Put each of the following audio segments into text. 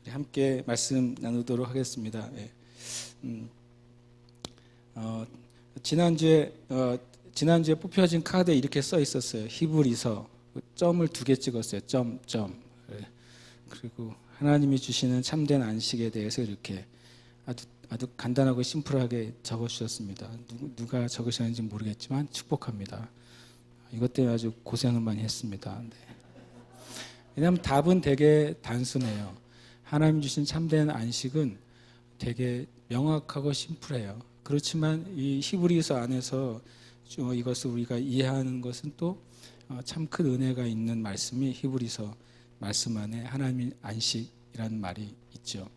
우리 함께 말씀 나누도록 하겠습니다. 예. 어, 지난주에 뽑혀진 카드에 이렇게 써 있었어요. 히브리서 점을 2개 찍었어요. 점. 예. 그리고 하나님이 주시는 참된 안식에 대해서 이렇게 아주 간단하고 심플하게 적어주셨습니다. 누가 적으셨는지 모르겠지만 축복합니다. 이것 때문에 아주 고생을 많이 했습니다. 네. 왜냐하면 답은 되게 단순해요. 하나님 주신 참된 안식은 되게 명확하고 심플해요. 그렇지만 이 히브리서 안에서 이것을 우리가 이해하는 것은 또 참 큰 은혜가 있는 말씀이 히브리서 말씀 안에 하나님의 안식이라는 말이 있죠.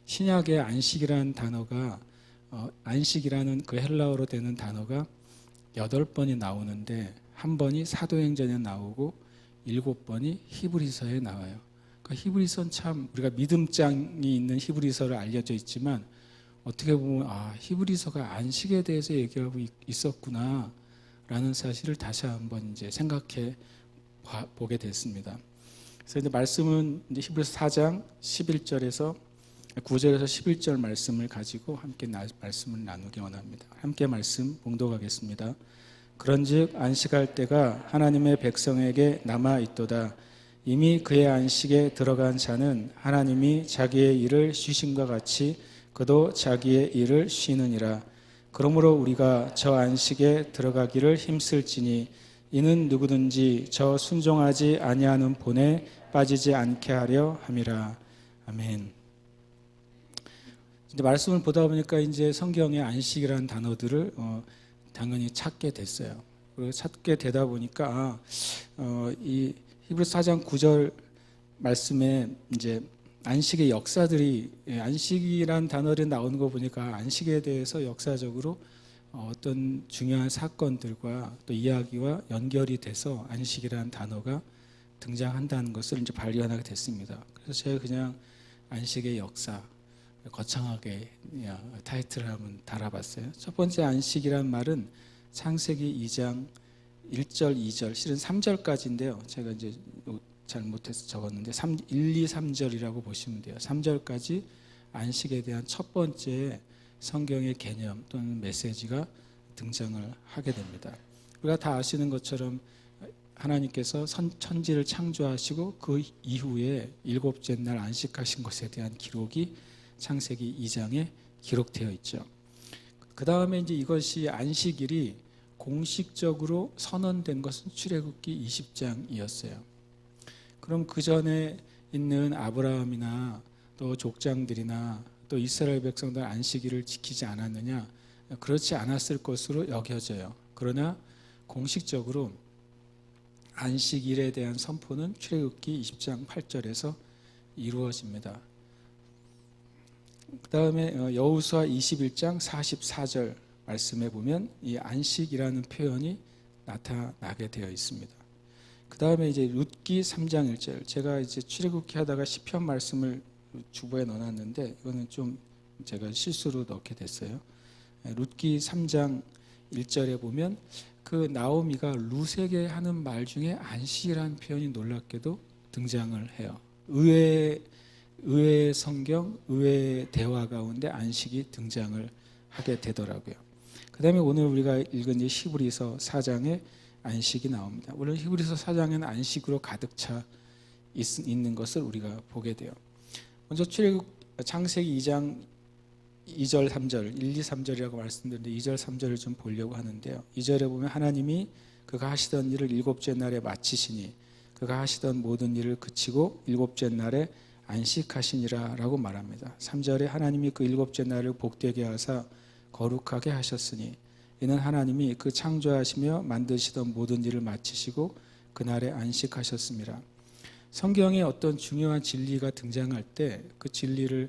신약의 안식이라는 단어가 안식이라는 그 헬라어로 되는 단어가 8번이 나오는데 한 번이 사도행전에 나오고 7번이 히브리서에 나와요. 그러니까 히브리서는 참 우리가 믿음장이 있는 히브리서를 알려져 있지만 어떻게 보면 히브리서가 안식에 대해서 얘기하고 있었구나 라는 사실을 다시 한번 이제 생각해 보게 됐습니다. 그래서 이제 말씀은 이제 히브리서 4장 11절에서 9절에서 11절 말씀을 가지고 함께 말씀을 나누기 원합니다. 함께 말씀 봉독하겠습니다. 그런즉 안식할 때가 하나님의 백성에게 남아 있도다. 이미 그의 안식에 들어간 자는 하나님이 자기의 일을 쉬심과 같이 그도 자기의 일을 쉬느니라. 그러므로 우리가 저 안식에 들어가기를 힘쓸지니 이는 누구든지 저 순종하지 아니하는 본에 빠지지 않게 하려 함이라. 아멘. 이제 말씀을 보다 보니까 이제 성경의 안식이라는 단어들을 당연히 찾게 됐어요. 그리고 찾게 되다 보니까 이 히브리서 4장 9절 말씀에 이제 안식의 역사들이 안식이란 단어를 나오는 거 보니까 안식에 대해서 역사적으로 어떤 중요한 사건들과 또 이야기와 연결이 돼서 안식이라는 단어가 등장한다는 것을 이제 발견하게 됐습니다. 그래서 제가 그냥 안식의 역사 거창하게 타이틀을 한번 달아봤어요. 첫 번째 안식이란 말은 창세기 2장 1절, 2절, 실은 3절까지인데요. 제가 이제 잘못해서 적었는데 1, 2, 3절이라고 보시면 돼요. 3절까지 안식에 대한 첫 번째 성경의 개념 또는 메시지가 등장을 하게 됩니다. 우리가 다 아시는 것처럼 하나님께서 천지를 창조하시고 그 이후에 7째 날 안식하신 것에 대한 기록이 창세기 2장에 기록되어 있죠. 그 다음에 이제 이것이 안식일이 공식적으로 선언된 것은 출애굽기 20장이었어요. 그럼 그 전에 있는 아브라함이나 또 족장들이나 또 이스라엘 백성들 안식일을 지키지 않았느냐? 그렇지 않았을 것으로 여겨져요. 그러나 공식적으로 안식일에 대한 선포는 출애굽기 20장 8절에서 이루어집니다. 그 다음에 여호수아 21장 44절 말씀에 보면 이 안식이라는 표현이 나타나게 되어 있습니다. 그 다음에 이제 룻기 3장 1절, 제가 이제 출애굽기 하다가 시편 말씀을 주보에 넣어놨는데 이거는 좀 제가 실수로 넣게 됐어요. 룻기 3장 1절에 보면 그 나오미가 룻에게 하는 말 중에 안식이라는 표현이 놀랍게도 등장을 해요. 의외의 성경, 의외의 대화 가운데 안식이 등장을 하게 되더라고요. 그 다음에 오늘 우리가 읽은 히브리서 4장에 안식이 나옵니다. 물론 히브리서 4장에는 안식으로 가득 차 있는 것을 우리가 보게 돼요. 먼저 창세기 2장 2절 3절 1, 2, 3절이라고 말씀드렸는데 2절 3절을 좀 보려고 하는데요. 2절에 보면 하나님이 그가 하시던 일을 7째 날에 마치시니 그가 하시던 모든 일을 그치고 7째 날에 안식하시니라 라고 말합니다. 3절에 하나님이 그 7째 날을 복되게 하사 거룩하게 하셨으니 이는 하나님이 그 창조하시며 만드시던 모든 일을 마치시고 그날에 안식하셨습니다. 성경에 어떤 중요한 진리가 등장할 때 그 진리를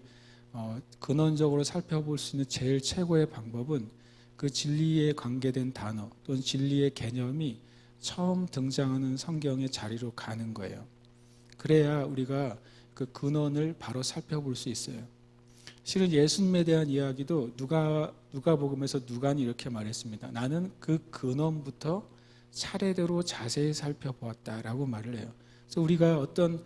근원적으로 살펴볼 수 있는 제일 최고의 방법은 그 진리에 관계된 단어 또는 진리의 개념이 처음 등장하는 성경의 자리로 가는 거예요. 그래야 우리가 그 근원을 바로 살펴볼 수 있어요. 실은 예수님에 대한 이야기도 누가복음에서 누가는 이렇게 말했습니다. 나는 그 근원부터 차례대로 자세히 살펴보았다라고 말을 해요. 그래서 우리가 어떤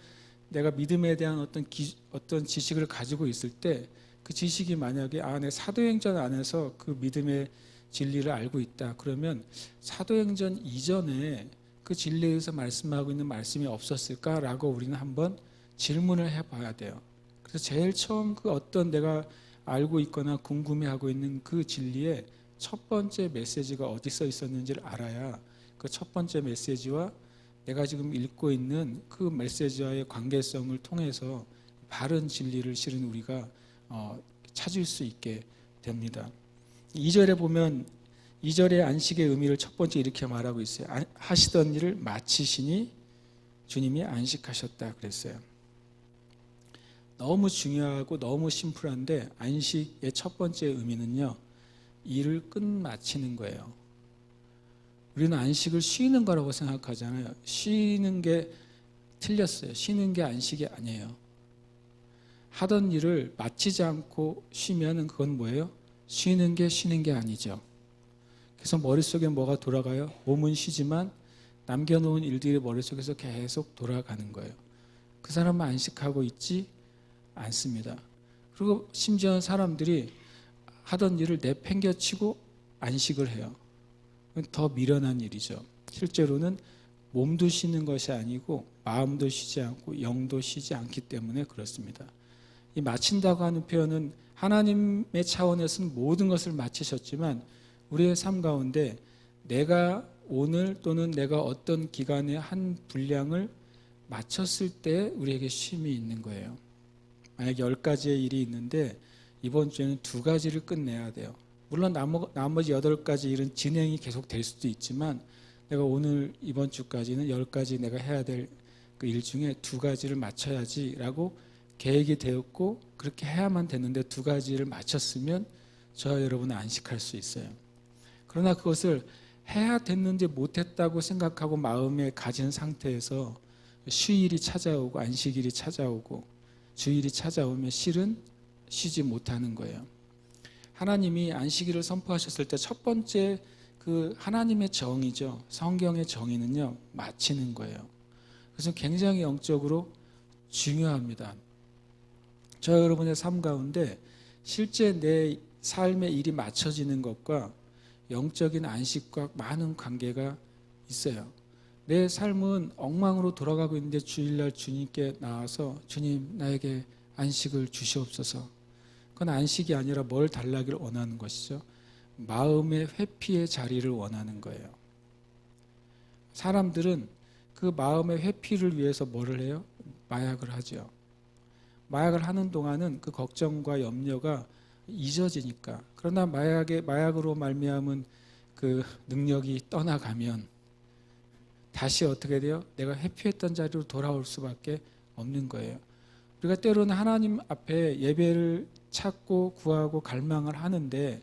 내가 믿음에 대한 어떤 지식을 가지고 있을 때 그 지식이 만약에 내 사도행전 안에서 그 믿음의 진리를 알고 있다. 그러면 사도행전 이전에 그 진리에서 말씀하고 있는 말씀이 없었을까라고 우리는 한번 질문을 해봐야 돼요. 그래서 제일 처음 그 어떤 내가 알고 있거나 궁금해하고 있는 그 진리의 첫 번째 메시지가 어디 써 있었는지를 알아야 그 첫 번째 메시지와 내가 지금 읽고 있는 그 메시지와의 관계성을 통해서 바른 진리를 실은 우리가 찾을 수 있게 됩니다. 2절에 보면 2절의 안식의 의미를 첫 번째 이렇게 말하고 있어요. 하시던 일을 마치시니 주님이 안식하셨다 그랬어요. 너무 중요하고 너무 심플한데 안식의 첫 번째 의미는요, 일을 끝마치는 거예요. 우리는 안식을 쉬는 거라고 생각하잖아요. 쉬는 게 틀렸어요. 쉬는 게 안식이 아니에요. 하던 일을 마치지 않고 쉬면 그건 뭐예요? 쉬는 게 아니죠. 그래서 머릿속에 뭐가 돌아가요? 몸은 쉬지만 남겨놓은 일들이 머릿속에서 계속 돌아가는 거예요. 그 사람은 안식하고 있지 않습니다. 그리고 심지어 사람들이 하던 일을 내팽겨치고 안식을 해요. 더 미련한 일이죠. 실제로는 몸도 쉬는 것이 아니고 마음도 쉬지 않고 영도 쉬지 않기 때문에 그렇습니다. 이 마친다고 하는 표현은 하나님의 차원에서는 모든 것을 마치셨지만 우리의 삶 가운데 내가 오늘 또는 내가 어떤 기간에 한 분량을 마쳤을 때 우리에게 쉼이 있는 거예요. 만약 10가지의 일이 있는데 이번 주에는 2가지를 끝내야 돼요. 물론 나머지 8가지 일은 진행이 계속 될 수도 있지만 내가 오늘 이번 주까지는 10가지 내가 해야 될 그 일 중에 2가지를 마쳐야지라고 계획이 되었고 그렇게 해야만 되는데 2가지를 마쳤으면 저와 여러분은 안식할 수 있어요. 그러나 그것을 해야 됐는지 못했다고 생각하고 마음에 가진 상태에서 휴일이 찾아오고 안식일이 찾아오고 주일이 찾아오면 실은 쉬지 못하는 거예요. 하나님이 안식일을 선포하셨을 때 첫 번째 그 하나님의 정의죠. 성경의 정의는요, 마치는 거예요. 그래서 굉장히 영적으로 중요합니다. 저 여러분의 삶 가운데 실제 내 삶의 일이 맞춰지는 것과 영적인 안식과 많은 관계가 있어요. 내 삶은 엉망으로 돌아가고 있는데 주일날 주님께 나와서 주님 나에게 안식을 주시옵소서. 그건 안식이 아니라 뭘 달라기를 원하는 것이죠. 마음의 회피의 자리를 원하는 거예요. 사람들은 그 마음의 회피를 위해서 뭐를 해요? 마약을 하죠. 마약을 하는 동안은 그 걱정과 염려가 잊어지니까. 그러나 마약으로 말미암은 그 능력이 떠나가면 다시 어떻게 돼요? 내가 회피했던 자리로 돌아올 수밖에 없는 거예요. 우리가 때로는 하나님 앞에 예배를 찾고 구하고 갈망을 하는데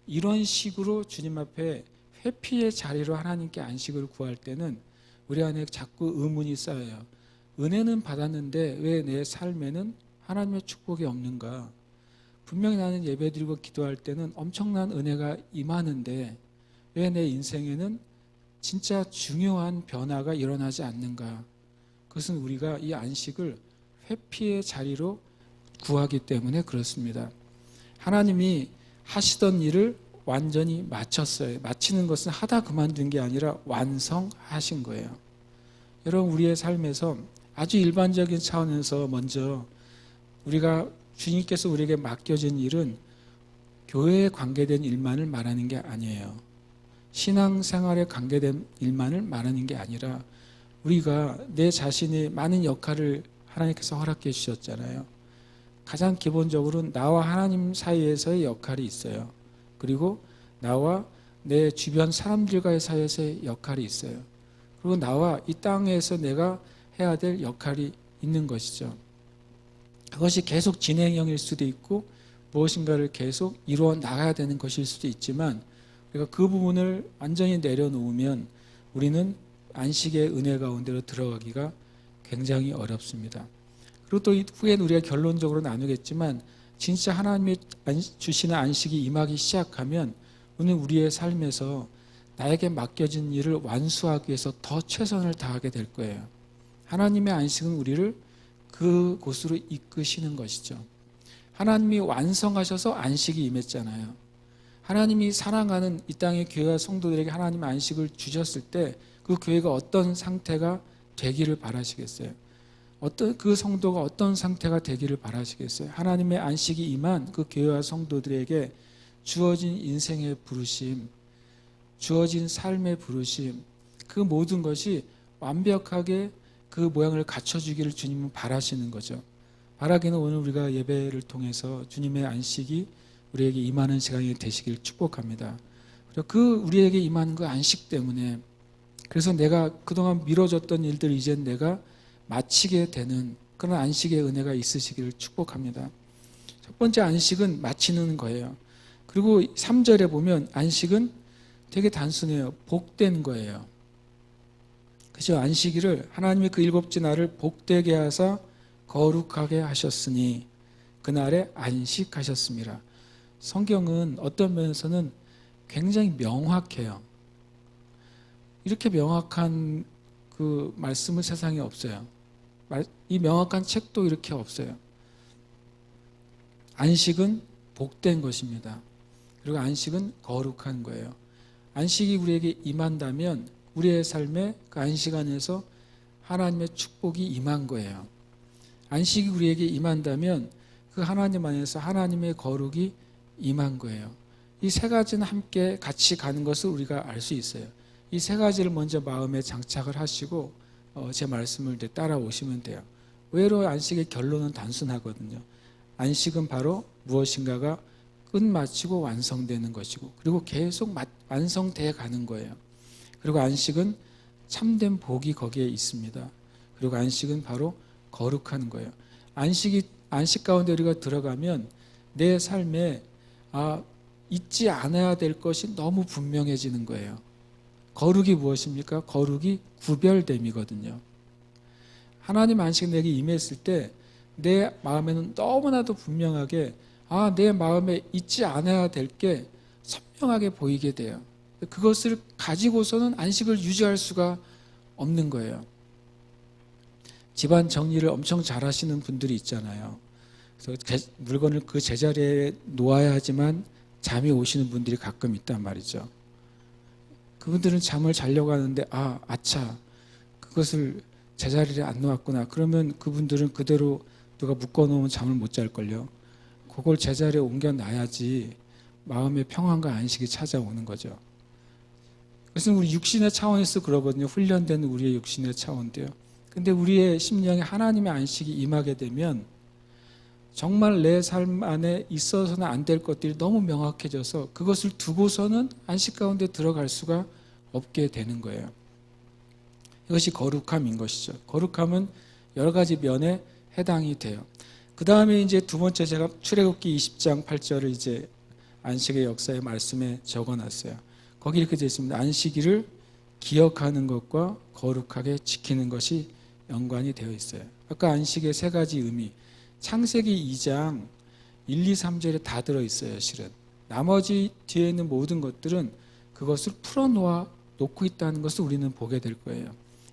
이런 식으로 주님 앞에 회피의 자리로 하나님께 안식을 구할 때는 우리 안에 자꾸 의문이 쌓여요. 은혜는 받았는데 왜 내 삶에는 하나님의 축복이 없는가? 분명히 나는 예배드리고 기도할 때는 엄청난 은혜가 임하는데 왜 내 인생에는 진짜 중요한 변화가 일어나지 않는가? 그것은 우리가 이 안식을 회피의 자리로 구하기 때문에 그렇습니다. 하나님이 하시던 일을 완전히 마쳤어요. 마치는 것은 하다 그만둔 게 아니라 완성하신 거예요. 여러분, 우리의 삶에서 아주 일반적인 차원에서 먼저 우리가 주님께서 우리에게 맡겨진 일은 교회에 관계된 일만을 말하는 게 아니에요. 신앙생활에 관계된 일만을 말하는 게 아니라 우리가 내 자신의 많은 역할을 하나님께서 허락해 주셨잖아요. 가장 기본적으로는 나와 하나님 사이에서의 역할이 있어요. 그리고 나와 내 주변 사람들과의 사이에서의 역할이 있어요. 그리고 나와 이 땅에서 내가 해야 될 역할이 있는 것이죠. 그것이 계속 진행형일 수도 있고 무엇인가를 계속 이루어 나가야 되는 것일 수도 있지만 우리가 그 부분을 완전히 내려놓으면 우리는 안식의 은혜 가운데로 들어가기가 굉장히 어렵습니다. 그리고 또 후에 우리가 결론적으로 나누겠지만 진짜 하나님이 주시는 안식이 임하기 시작하면 오늘 우리의 삶에서 나에게 맡겨진 일을 완수하기 위해서 더 최선을 다하게 될 거예요. 하나님의 안식은 우리를 그곳으로 이끄시는 것이죠. 하나님이 완성하셔서 안식이 임했잖아요. 하나님이 사랑하는 이 땅의 교회와 성도들에게 하나님의 안식을 주셨을 때 그 교회가 어떤 상태가 되기를 바라시겠어요? 그 성도가 어떤 상태가 되기를 바라시겠어요? 하나님의 안식이 임한 그 교회와 성도들에게 주어진 인생의 부르심, 주어진 삶의 부르심, 그 모든 것이 완벽하게 그 모양을 갖춰주기를 주님은 바라시는 거죠. 바라기는 오늘 우리가 예배를 통해서 주님의 안식이 우리에게 임하는 시간이 되시길 축복합니다. 그리고 그 우리에게 임하는 그 안식 때문에 그래서 내가 그동안 미뤄졌던 일들을 이제 내가 마치게 되는 그런 안식의 은혜가 있으시기를 축복합니다. 첫 번째 안식은 마치는 거예요. 그리고 3절에 보면 안식은 되게 단순해요. 복된 거예요. 그죠? 안식일을 하나님이 그 일곱째 날을 복되게 하사 거룩하게 하셨으니 그날에 안식하셨습니다. 성경은 어떤 면에서는 굉장히 명확해요. 이렇게 명확한 그 말씀은 세상에 없어요. 이 명확한 책도 이렇게 없어요. 안식은 복된 것입니다. 그리고 안식은 거룩한 거예요. 안식이 우리에게 임한다면 우리의 삶에 그 안식 안에서 하나님의 축복이 임한 거예요. 안식이 우리에게 임한다면 그 하나님 안에서 하나님의 거룩이 임한 거예요. 이 세 가지는 함께 같이 가는 것을 우리가 알 수 있어요. 이 세 가지를 먼저 마음에 장착을 하시고 제 말씀을 따라오시면 돼요. 의외로 안식의 결론은 단순하거든요. 안식은 바로 무엇인가가 끝마치고 완성되는 것이고 그리고 계속 완성되어 가는 거예요. 그리고 안식은 참된 복이 거기에 있습니다. 그리고 안식은 바로 거룩한 거예요. 안식 가운데 우리가 들어가면 내 삶에 잊지 않아야 될 것이 너무 분명해지는 거예요. 거룩이 무엇입니까? 거룩이 구별됨이거든요. 하나님 안식 내게 임했을 때 내 마음에는 너무나도 분명하게 내 마음에 잊지 않아야 될 게 선명하게 보이게 돼요. 그것을 가지고서는 안식을 유지할 수가 없는 거예요. 집안 정리를 엄청 잘 하시는 분들이 있잖아요. 그래서 물건을 그 제자리에 놓아야 하지만 잠이 오시는 분들이 가끔 있단 말이죠. 그분들은 잠을 자려고 하는데 아차 그것을 제자리에 안 놓았구나. 그러면 그분들은 그대로 누가 묶어놓으면 잠을 못 잘걸요. 그걸 제자리에 옮겨놔야지 마음의 평안과 안식이 찾아오는 거죠. 그래서 우리 육신의 차원에서 그러거든요. 훈련된 우리의 육신의 차원도요. 근데 우리의 심령에 하나님의 안식이 임하게 되면 정말 내 삶 안에 있어서는 안 될 것들이 너무 명확해져서 그것을 두고서는 안식 가운데 들어갈 수가 없게 되는 거예요. 이것이 거룩함인 것이죠. 거룩함은 여러 가지 면에 해당이 돼요. 그 다음에 이제 두 번째 제가 출애굽기 20장 8절을 이제 안식의 역사의 말씀에 적어놨어요. 거기 이렇게 되어 있습니다. 안식일을 기억하는 것과 거룩하게 지키는 것이 연관이 되어 있어요. 아까 안식의 세 가지 의미, 창세기 2장 1, 2, 3절에 다 들어있어요. 실은 나머지 뒤에 있는 모든 것들은 그것을 풀어놓고 있다는 것을 우리는 보게 될 거예요.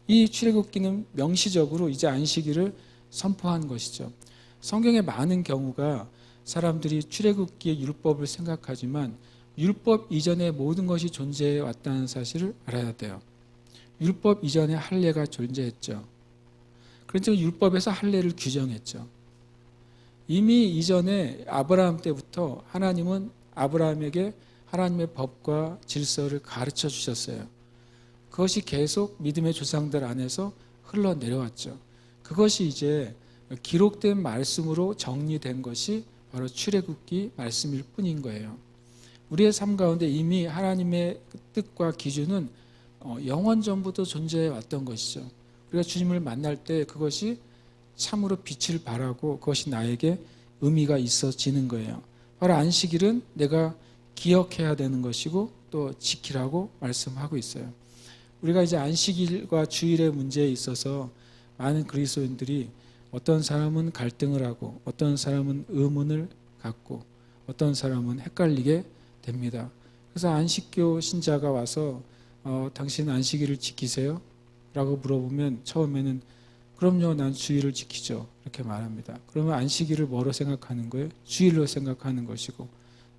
이 출애굽기는 명시적으로 이제 안식일을 선포한 것이죠. 성경의 많은 경우가 사람들이 출애굽기의 율법을 생각하지만 율법 이전에 모든 것이 존재해 왔다는 사실을 알아야 돼요. 율법 이전에 할례가 존재했죠. 그래서 율법에서 할례를 규정했죠. 이미 이전에 아브라함 때부터 하나님은 아브라함에게 하나님의 법과 질서를 가르쳐 주셨어요. 그것이 계속 믿음의 조상들 안에서 흘러내려왔죠. 그것이 이제 기록된 말씀으로 정리된 것이 바로 출애굽기 말씀일 뿐인 거예요. 우리의 삶 가운데 이미 하나님의 뜻과 기준은 영원 전부터 존재해 왔던 것이죠. 우리가 주님을 만날 때 그것이 참으로 빛을 발하고 그것이 나에게 의미가 있어지는 거예요. 바로 안식일은 내가 기억해야 되는 것이고 또 지키라고 말씀하고 있어요. 우리가 이제 안식일과 주일의 문제에 있어서 많은 그리스도인들이 어떤 사람은 갈등을 하고 어떤 사람은 의문을 갖고 어떤 사람은 헷갈리게 됩니다. 그래서 안식교 신자가 와서 당신 안식일을 지키세요? 라고 물어보면 처음에는 그럼요, 난 주일을 지키죠. 이렇게 말합니다. 그러면 안식일을 뭐로 생각하는 거예요? 주일로 생각하는 것이고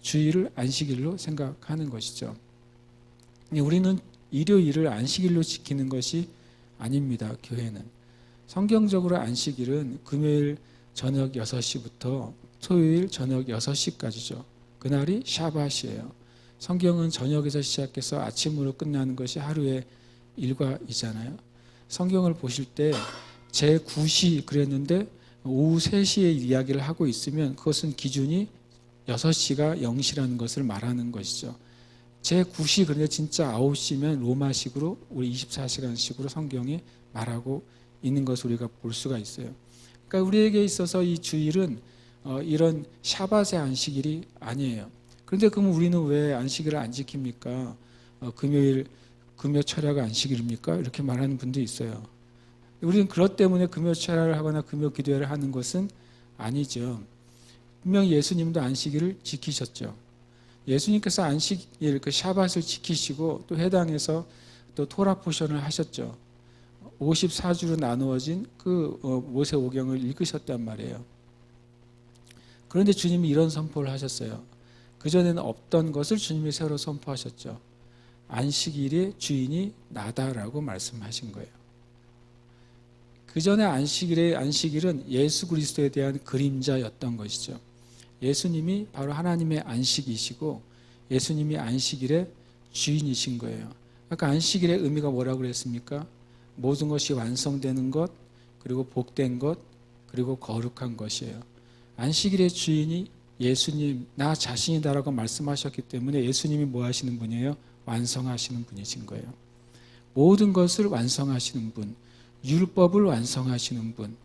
주일을 안식일로 생각하는 것이죠. 우리는 일요일을 안식일로 지키는 것이 아닙니다. 교회는. 성경적으로 안식일은 금요일 저녁 6시부터 토요일 저녁 6시까지죠. 그날이 샤밧이에요. 성경은 저녁에서 시작해서 아침으로 끝나는 것이 하루의 일과이잖아요. 성경을 보실 때 제9시 그랬는데 오후 3시에 이야기를 하고 있으면 그것은 기준이 6시가 0시라는 것을 말하는 것이죠. 제9시 그런데 진짜 9시면 로마식으로 우리 24시간식으로 성경이 말하고 있는 것을 우리가 볼 수가 있어요. 그러니까 우리에게 있어서 이 주일은 이런 샤밧의 안식일이 아니에요. 그런데 그럼 우리는 왜 안식일을 안 지킵니까? 금요 철야가 안식일입니까? 이렇게 말하는 분도 있어요. 우리는 그것 때문에 금요 철야를 하거나 금요 기도회를 하는 것은 아니죠. 분명히 예수님도 안식일을 지키셨죠. 예수님께서 안식일 그 샤밧을 지키시고 또 해당해서 또 토라 포션을 하셨죠. 54주로 나누어진 그 모세오경을 읽으셨단 말이에요. 그런데 주님이 이런 선포를 하셨어요. 그전에는 없던 것을 주님이 새로 선포하셨죠. 안식일의 주인이 나다라고 말씀하신 거예요. 그전에 안식일은 예수 그리스도에 대한 그림자였던 것이죠. 예수님이 바로 하나님의 안식이시고 예수님이 안식일의 주인이신 거예요. 아까 안식일의 의미가 뭐라고 그랬습니까? 모든 것이 완성되는 것, 그리고 복된 것, 그리고 거룩한 것이에요. 안식일의 주인이 예수님, 나 자신이다라고 말씀하셨기 때문에 예수님이 뭐 하시는 분이에요? 완성하시는 분이신 거예요. 모든 것을 완성하시는 분, 율법을 완성하시는 분,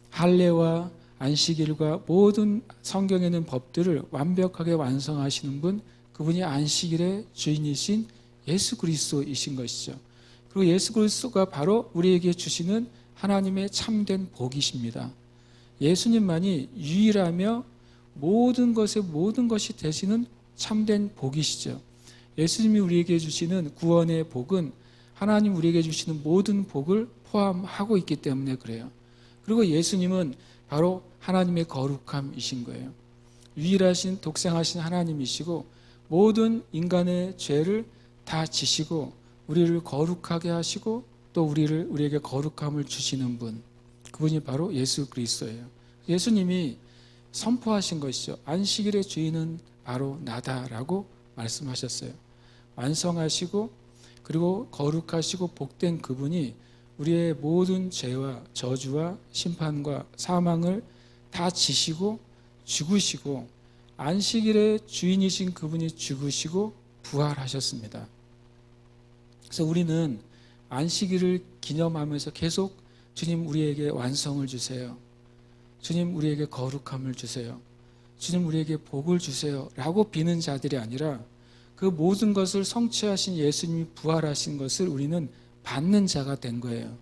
할례와 안식일과 모든 성경에 있는 법들을 완벽하게 완성하시는 분, 그분이 안식일의 주인이신 예수 그리스도이신 것이죠. 그리고 예수 그리스도가 바로 우리에게 주시는 하나님의 참된 복이십니다. 예수님만이 유일하며 모든 것이 되시는 참된 복이시죠. 예수님이 우리에게 주시는 구원의 복은 하나님 우리에게 주시는 모든 복을 포함하고 있기 때문에 그래요. 그리고 예수님은 바로 하나님의 거룩함이신 거예요. 유일하신 독생하신 하나님이시고 모든 인간의 죄를 다 지시고 우리를 거룩하게 하시고 또 우리에게 거룩함을 주시는 분, 그분이 바로 예수 그리스도예요. 예수님이 선포하신 것이죠. 안식일의 주인은 바로 나다라고 말씀하셨어요. 완성하시고 그리고 거룩하시고 복된 그분이 우리의 모든 죄와 저주와 심판과 사망을 다 지시고 죽으시고 안식일의 주인이신 그분이 죽으시고 부활하셨습니다. 그래서 우리는 안식일을 기념하면서 계속 주님 우리에게 완성을 주세요. 주님 우리에게 거룩함을 주세요. 주님 우리에게 복을 주세요 라고 비는 자들이 아니라 그 모든 것을 성취하신 예수님이 부활하신 것을 우리는 받는 자가 된 거예요.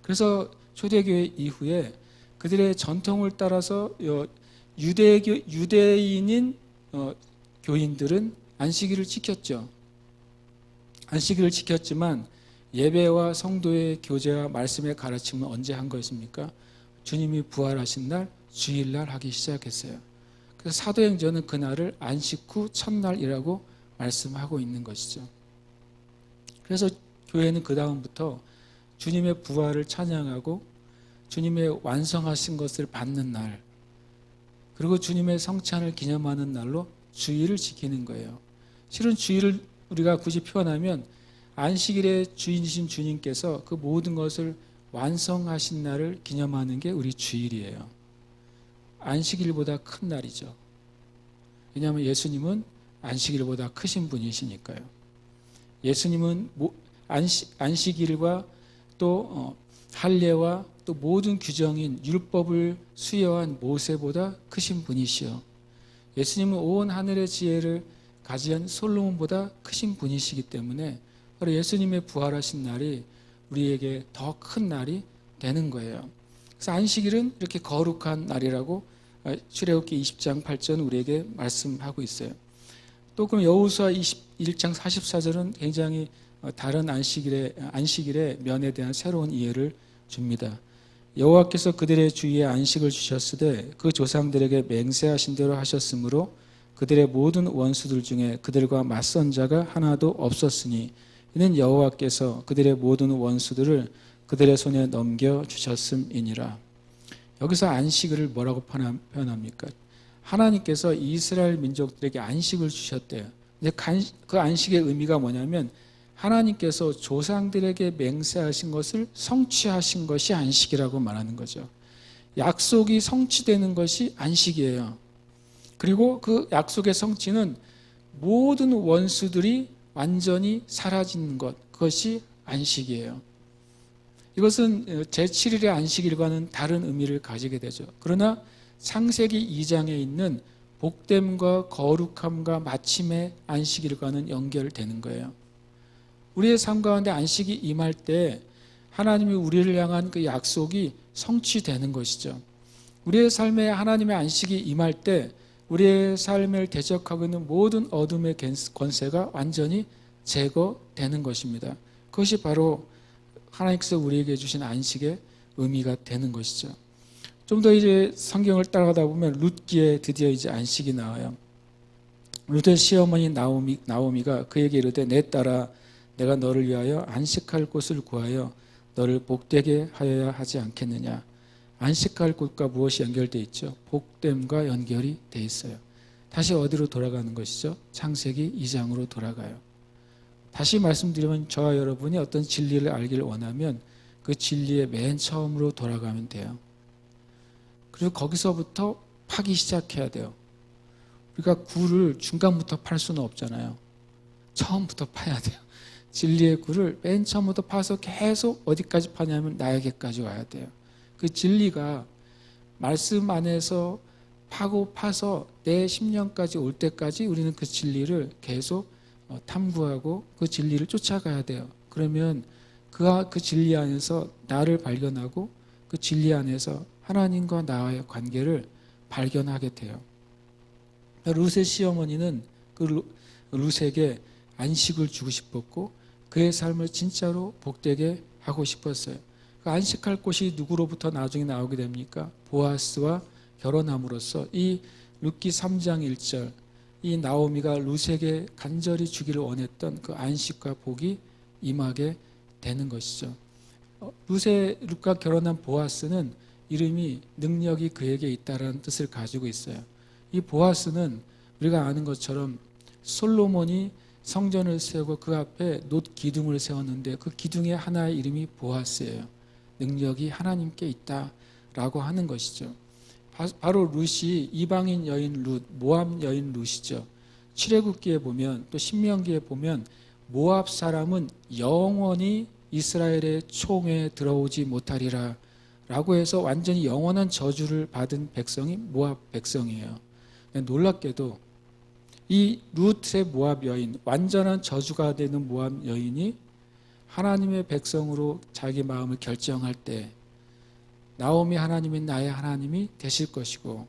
그래서 초대교회 이후에 그들의 전통을 따라서 유대인인 교인들은 안식일을 지켰죠. 안식일을 지켰지만 예배와 성도의 교제와 말씀의 가르침은 언제 한 것입니까? 주님이 부활하신 날 주일날 하기 시작했어요. 그래서 사도행전은 그날을 안식 후 첫날이라고 말씀하고 있는 것이죠. 그래서 교회는 그 다음부터 주님의 부활을 찬양하고 주님의 완성하신 것을 받는 날, 그리고 주님의 성찬을 기념하는 날로 주일을 지키는 거예요. 실은 주일을 우리가 굳이 표현하면 안식일의 주인이신 주님께서 그 모든 것을 완성하신 날을 기념하는 게 우리 주일이에요. 안식일보다 큰 날이죠. 왜냐하면 예수님은 안식일보다 크신 분이시니까요. 예수님은 안식일과 또 할례와 또 모든 규정인 율법을 수여한 모세보다 크신 분이시요. 예수님은 온 하늘의 지혜를 가지한 솔로몬보다 크신 분이시기 때문에 바로 예수님의 부활하신 날이 우리에게 더 큰 날이 되는 거예요. 그래서 안식일은 이렇게 거룩한 날이라고 출애굽기 20장 8절 우리에게 말씀하고 있어요. 또 그럼 여호수아 21장 44절은 굉장히 다른 안식일의 면에 대한 새로운 이해를 줍니다. 여호와께서 그들의 주위에 안식을 주셨으되 그 조상들에게 맹세하신 대로 하셨으므로 그들의 모든 원수들 중에 그들과 맞선 자가 하나도 없었으니 이는 여호와께서 그들의 모든 원수들을 그들의 손에 넘겨 주셨음이니라. 여기서 안식일을 뭐라고 표현합니까? 하나님께서 이스라엘 민족들에게 안식을 주셨대요. 근데 그 안식의 의미가 뭐냐면 하나님께서 조상들에게 맹세하신 것을 성취하신 것이 안식이라고 말하는 거죠. 약속이 성취되는 것이 안식이에요. 그리고 그 약속의 성취는 모든 원수들이 완전히 사라지는 것, 그것이 안식이에요. 이것은 제7일의 안식일과는 다른 의미를 가지게 되죠. 그러나 창세기 2장에 있는 복됨과 거룩함과 마침의 안식일과는 연결되는 거예요. 우리의 삶 가운데 안식이 임할 때 하나님이 우리를 향한 그 약속이 성취되는 것이죠. 우리의 삶에 하나님의 안식이 임할 때 우리의 삶을 대적하고 있는 모든 어둠의 권세가 완전히 제거되는 것입니다. 그것이 바로 하나님께서 우리에게 주신 안식의 의미가 되는 것이죠. 좀 더 이제 성경을 따라가다 보면 룻기에 드디어 이제 안식이 나와요. 룻의 시어머니 나오미가 그에게 이르되 내 딸아 내가 너를 위하여 안식할 곳을 구하여 너를 복되게 하여야 하지 않겠느냐. 안식할 곳과 무엇이 연결되어 있죠? 복됨과 연결이 되어 있어요. 다시 어디로 돌아가는 것이죠? 창세기 2장으로 돌아가요. 다시 말씀드리면 저와 여러분이 어떤 진리를 알기를 원하면 그 진리의 맨 처음으로 돌아가면 돼요. 그리고 거기서부터 파기 시작해야 돼요. 우리가 굴을 중간부터 팔 수는 없잖아요. 처음부터 파야 돼요. 진리의 굴을 맨 처음부터 파서 계속 어디까지 파냐면 나에게까지 와야 돼요. 그 진리가 말씀 안에서 파서 내 심령까지 올 때까지 우리는 그 진리를 계속 탐구하고 그 진리를 쫓아가야 돼요. 그러면 그 진리 안에서 나를 발견하고 그 진리 안에서 하나님과 나와의 관계를 발견하게 돼요. 룻의 시어머니는 그 룻에게 안식을 주고 싶었고 그의 삶을 진짜로 복되게 하고 싶었어요. 그 안식할 곳이 누구로부터 나중에 나오게 됩니까? 보아스와 결혼함으로써 이 룻기 3장 1절 이 나오미가 룻에게 간절히 주기를 원했던 그 안식과 복이 임하게 되는 것이죠. 룻과 결혼한 보아스는 이름이 능력이 그에게 있다라는 뜻을 가지고 있어요. 이 보아스는 우리가 아는 것처럼 솔로몬이 성전을 세우고 그 앞에 놋 기둥을 세웠는데 그 기둥의 하나의 이름이 보아스예요. 능력이 하나님께 있다라고 하는 것이죠. 바로 룻이 이방인 여인 룻, 모압 여인 룻이죠. 출애굽기에 보면 또 신명기에 보면 모압 사람은 영원히 이스라엘의 총에 들어오지 못하리라 라고 해서 완전히 영원한 저주를 받은 백성이 모압 백성이에요. 놀랍게도 이 룻의 모압 여인, 완전한 저주가 되는 모압 여인이 하나님의 백성으로 자기 마음을 결정할 때 나오미 하나님이 나의 하나님이 되실 것이고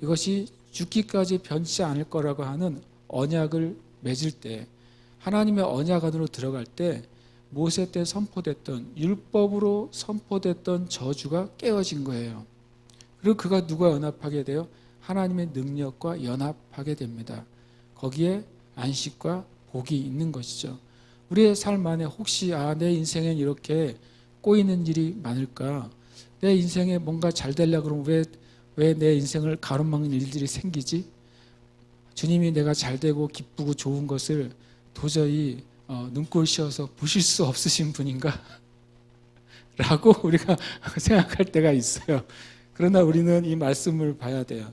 이것이 죽기까지 변치 않을 거라고 하는 언약을 맺을 때 하나님의 언약 안으로 들어갈 때 모세 때 선포됐던 율법으로 선포됐던 저주가 깨어진 거예요. 그리고 그가 누가 연합하게 돼요? 하나님의 능력과 연합하게 됩니다. 거기에 안식과 복이 있는 것이죠. 우리의 삶 안에 혹시 내 인생엔 이렇게 꼬이는 일이 많을까? 내 인생에 뭔가 잘 되려고 그러면 왜 내 인생을 가로막는 일들이 생기지? 주님이 내가 잘 되고 기쁘고 좋은 것을 도저히 눈꼴 씌어서 보실 수 없으신 분인가? 라고 우리가 생각할 때가 있어요. 그러나 우리는 이 말씀을 봐야 돼요.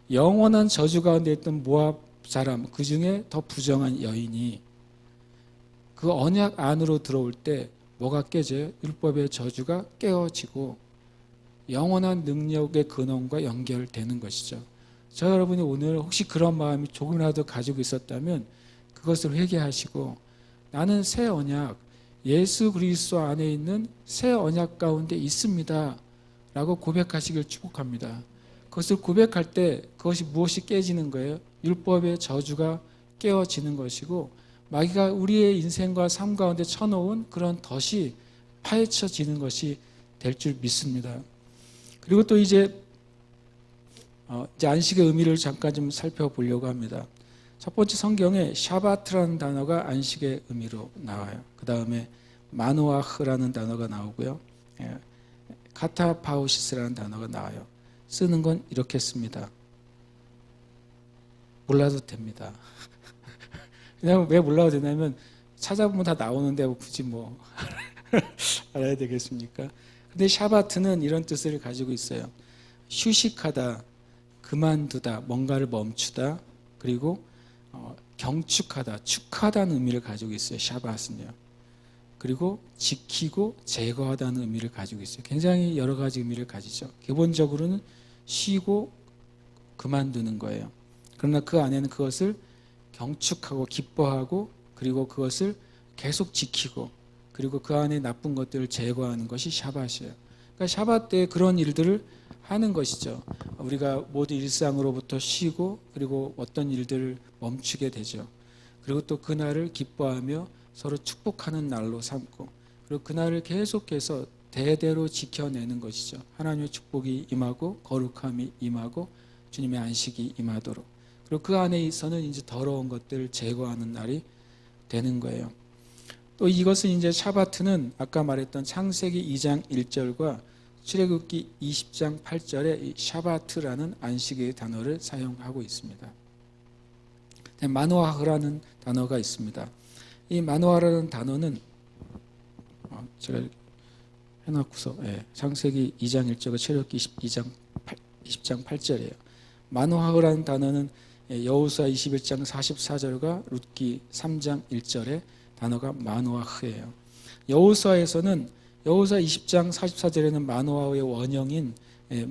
영원한 저주 가운데 있던 모압 사람, 그 중에 더 부정한 여인이 그 언약 안으로 들어올 때 뭐가 깨져요? 율법의 저주가 깨어지고 영원한 능력의 근원과 연결되는 것이죠. 저 여러분이 오늘 혹시 그런 마음이 조금이라도 가지고 있었다면 그것을 회개하시고 나는 새 언약, 예수 그리스도 안에 있는 새 언약 가운데 있습니다 라고 고백하시길 축복합니다. 그것을 고백할 때 그것이 무엇이 깨지는 거예요? 율법의 저주가 깨어지는 것이고 마귀가 우리의 인생과 삶 가운데 쳐놓은 그런 덫이 파헤쳐지는 것이 될 줄 믿습니다. 그리고 또 이제 안식의 의미를 잠깐 좀 살펴보려고 합니다. 첫 번째 성경에 샤바트라는 단어가 안식의 의미로 나와요. 그 다음에 마노아흐라는 단어가 나오고요. 카타파우시스라는 단어가 나와요. 쓰는 건 이렇게 씁니다. 몰라도 됩니다. 그냥 왜 몰라도 되냐면 찾아보면 다 나오는데 굳이 뭐 알아야 되겠습니까? 근데 샤바트는 이런 뜻을 가지고 있어요. 휴식하다, 그만두다, 뭔가를 멈추다, 그리고 경축하다, 축하다는 의미를 가지고 있어요. 샤바트는요. 그리고 지키고 제거하다는 의미를 가지고 있어요. 굉장히 여러 가지 의미를 가지죠. 기본적으로는 쉬고 그만두는 거예요. 그러나 그 안에는 그것을 경축하고 기뻐하고 그리고 그것을 계속 지키고 그리고 그 안에 나쁜 것들을 제거하는 것이 샤밧이에요. 그러니까 샤밧 때 그런 일들을 하는 것이죠. 우리가 모두 일상으로부터 쉬고 그리고 어떤 일들을 멈추게 되죠. 그리고 또 그날을 기뻐하며 서로 축복하는 날로 삼고 그리고 그날을 계속해서 대대로 지켜내는 것이죠. 하나님의 축복이 임하고 거룩함이 임하고 주님의 안식이 임하도록 그리고 그 안에 있어서는 이제 더러운 것들을 제거하는 날이 되는 거예요. 또 이것은 이제 샤바트는 아까 말했던 창세기 2장 1절과 출애굽기 20장 8절에 이 샤바트라는 안식의 단어를 사용하고 있습니다. 마노아흐라는 단어가 있습니다. 이 마노아라는 단어는 제가 해놓고서 창세기 2장 1절과 출애굽기 20장 8절이에요. 마노아흐라는 단어는 여호수아 21장 44절과 룻기 3장 1절의 단어가 마노아흐예요. 여호수아에서는 여호수아 20장 44절에는 마노아흐의 원형인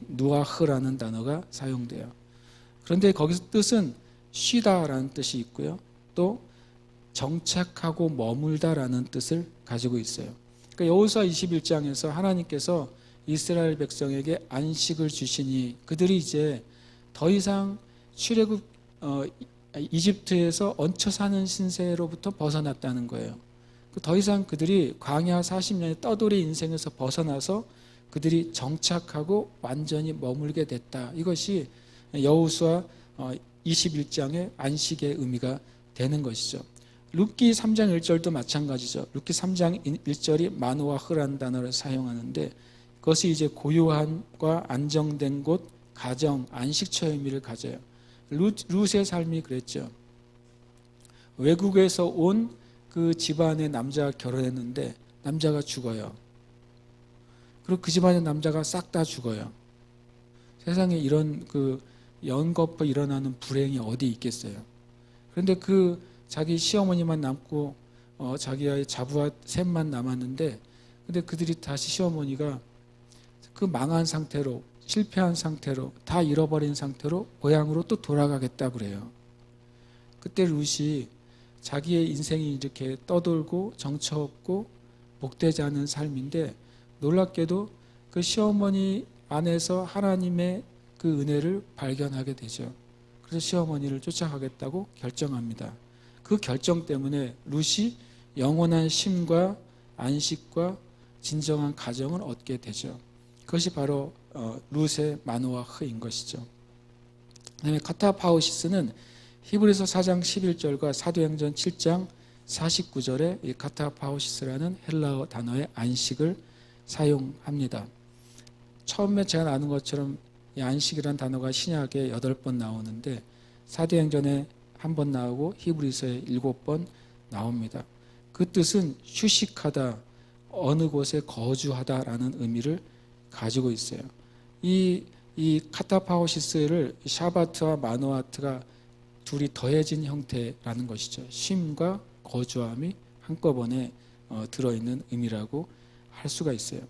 누아흐라는 단어가 사용돼요. 그런데 거기서 뜻은 쉬다라는 뜻이 있고요. 또 정착하고 머물다라는 뜻을 가지고 있어요. 그러니까 여호수아 21장에서 하나님께서 이스라엘 백성에게 안식을 주시니 그들이 이제 더 이상 출애굽 이집트에서 얹혀 사는 신세로부터 벗어났다는 거예요. 더 이상 그들이 광야 40년의 떠돌이 인생에서 벗어나서 그들이 정착하고 완전히 머물게 됐다. 이것이 여호수아 21장의 안식의 의미가 되는 것이죠. 룻기 3장 1절도 마찬가지죠. 룻기 3장 1절이 마노아흐라는 단어를 사용하는데 그것이 이제 고요함과 안정된 곳, 가정, 안식처의 의미를 가져요. 룻의 삶이 그랬죠. 외국에서 온 그 집안의 남자가 결혼했는데 남자가 죽어요. 그리고 그 집안의 남자가 싹 다 죽어요. 세상에 이런 그 연거푸 일어나는 불행이 어디 있겠어요. 그런데 그 자기 시어머니만 남고 자기의 자부와 셋만 남았는데 근데 그들이 다시 시어머니가 그 망한 상태로 실패한 상태로 다 잃어버린 상태로 고향으로 또 돌아가겠다 그래요. 그때 룻이 자기의 인생이 이렇게 떠돌고 정처 없고 복되지 않은 삶인데 놀랍게도 그 시어머니 안에서 하나님의 그 은혜를 발견하게 되죠. 그래서 시어머니를 쫓아가겠다고 결정합니다. 그 결정 때문에 룻이 영원한 쉼과 안식과 진정한 가정을 얻게 되죠. 그것이 바로 룻의 마노아흐인 것이죠. 그다음에 카타파우시스는 히브리서 4장 11절과 사도행전 7장 49절에 이 카타파우시스라는 헬라어 단어의 안식을 사용합니다. 처음에 제가 나눈 것처럼 이 안식이라는 단어가 신약에 8번 나오는데 사도행전에 1번 나오고 히브리서에 7번 나옵니다. 그 뜻은 휴식하다, 어느 곳에 거주하다라는 의미를 가지고 있어요. 이 카타파오시스를 샤바트와 마노아트가 둘이 더해진 형태라는 것이죠. 쉼과 거주함이 한꺼번에 들어있는 의미라고 할 수가 있어요.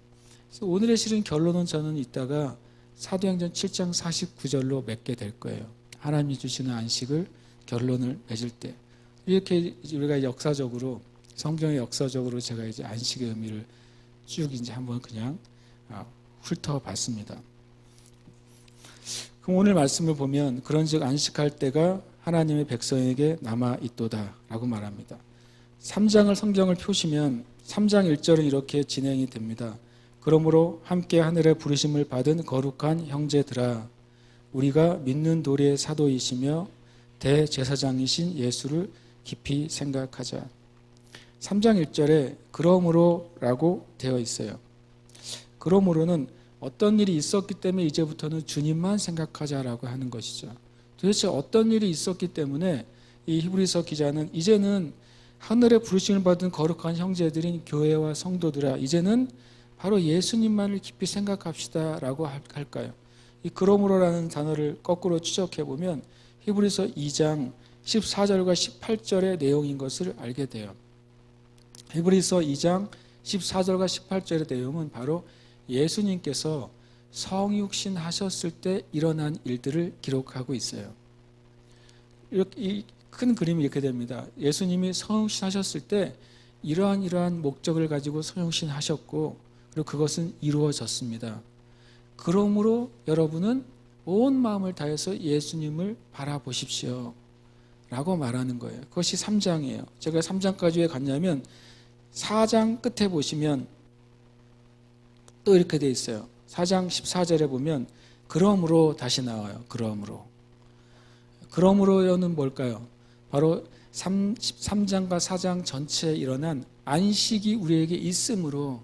그래서 오늘의 실은 결론은 저는 이따가 사도행전 7장 49절로 맺게 될 거예요. 하나님이 주시는 안식을 결론을 맺을 때 이렇게 우리가 역사적으로 성경의 역사적으로 제가 이제 안식의 의미를 쭉 이제 한번 그냥 훑어봤습니다. 그럼 오늘 말씀을 보면 그런즉 안식할 때가 하나님의 백성에게 남아 있도다라고 말합니다. 3장을 성경을 펴시면 3장 1절은 이렇게 진행이 됩니다. 그러므로 함께 하늘의 부르심을 받은 거룩한 형제들아, 우리가 믿는 도리의 사도이시며 대제사장이신 예수를 깊이 생각하자. 3장 1절에 그러므로라고 되어 있어요. 그러므로는 어떤 일이 있었기 때문에 이제부터는 주님만 생각하자라고 하는 것이죠. 도대체 어떤 일이 있었기 때문에 이 히브리서 기자는 이제는 하늘의 부르심을 받은 거룩한 형제들인 교회와 성도들아, 이제는 바로 예수님만을 깊이 생각합시다라고 할까요? 이 그러므로라는 단어를 거꾸로 추적해 보면 히브리서 2장 14절과 18절의 내용인 것을 알게 돼요. 히브리서 2장 14절과 18절의 내용은 바로 예수님께서 성육신 하셨을 때 일어난 일들을 기록하고 있어요. 이 큰 그림이 이렇게 됩니다. 예수님이 성육신 하셨을 때 이러한 목적을 가지고 성육신 하셨고, 그리고 그것은 이루어졌습니다. 그러므로 여러분은 온 마음을 다해서 예수님을 바라보십시오 라고 말하는 거예요. 그것이 3장이에요. 제가 3장까지 왜 갔냐면 4장 끝에 보시면 또 이렇게 돼 있어요. 4장 14절에 보면 그러므로 다시 나와요. 그러므로는 뭘까요? 바로 3장과 4장 전체에 일어난 안식이 우리에게 있으므로,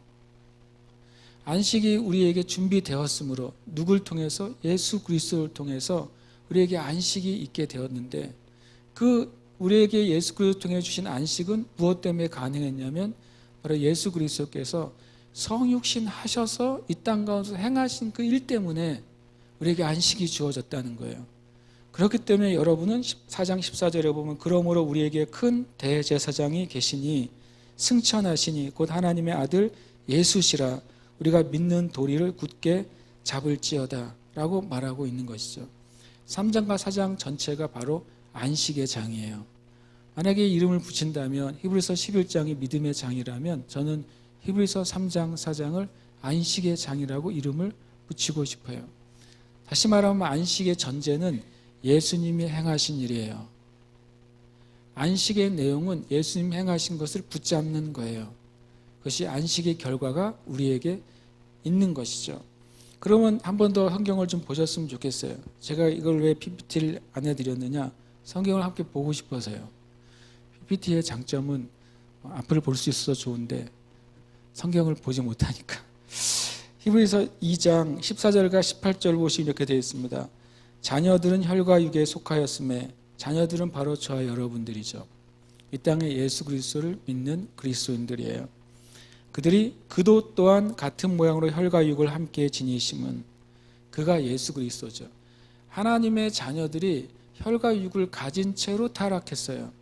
안식이 우리에게 준비되었으므로, 누굴 통해서? 예수 그리스도를 통해서 우리에게 안식이 있게 되었는데, 그 우리에게 예수 그리스도를 통해 주신 안식은 무엇 때문에 가능했냐면 바로 예수 그리스도께서 성육신 하셔서 이 땅 가운데서 행하신 그 일 때문에 우리에게 안식이 주어졌다는 거예요. 그렇기 때문에 여러분은 4장 14절에 보면 그러므로 우리에게 큰 대제사장이 계시니 승천하시니 곧 하나님의 아들 예수시라, 우리가 믿는 도리를 굳게 잡을지어다 라고 말하고 있는 것이죠. 3장과 4장 전체가 바로 안식의 장이에요. 만약에 이름을 붙인다면 히브리서 11장이 믿음의 장이라면 저는 히브리서 3장, 4장을 안식의 장이라고 이름을 붙이고 싶어요. 다시 말하면 안식의 전제는 예수님이 행하신 일이에요. 안식의 내용은 예수님이 행하신 것을 붙잡는 거예요. 그것이 안식의 결과가 우리에게 있는 것이죠. 그러면 한 번 더 성경을 좀 보셨으면 좋겠어요. 제가 이걸 왜 PPT를 안 해드렸느냐? 성경을 함께 보고 싶어서요. PPT의 장점은 앞을 볼 수 있어서 좋은데 성경을 보지 못하니까. 히브리서 2장 14절과 18절 보시면 이렇게 되어 있습니다. 자녀들은 혈과 육에 속하였음에, 자녀들은 바로 저와 여러분들이죠. 이 땅에 예수 그리스도를 믿는 그리스도인들이에요. 그들이 그도 또한 같은 모양으로 혈과 육을 함께 지니심은 그가 예수 그리스도죠. 하나님의 자녀들이 혈과 육을 가진 채로 타락했어요.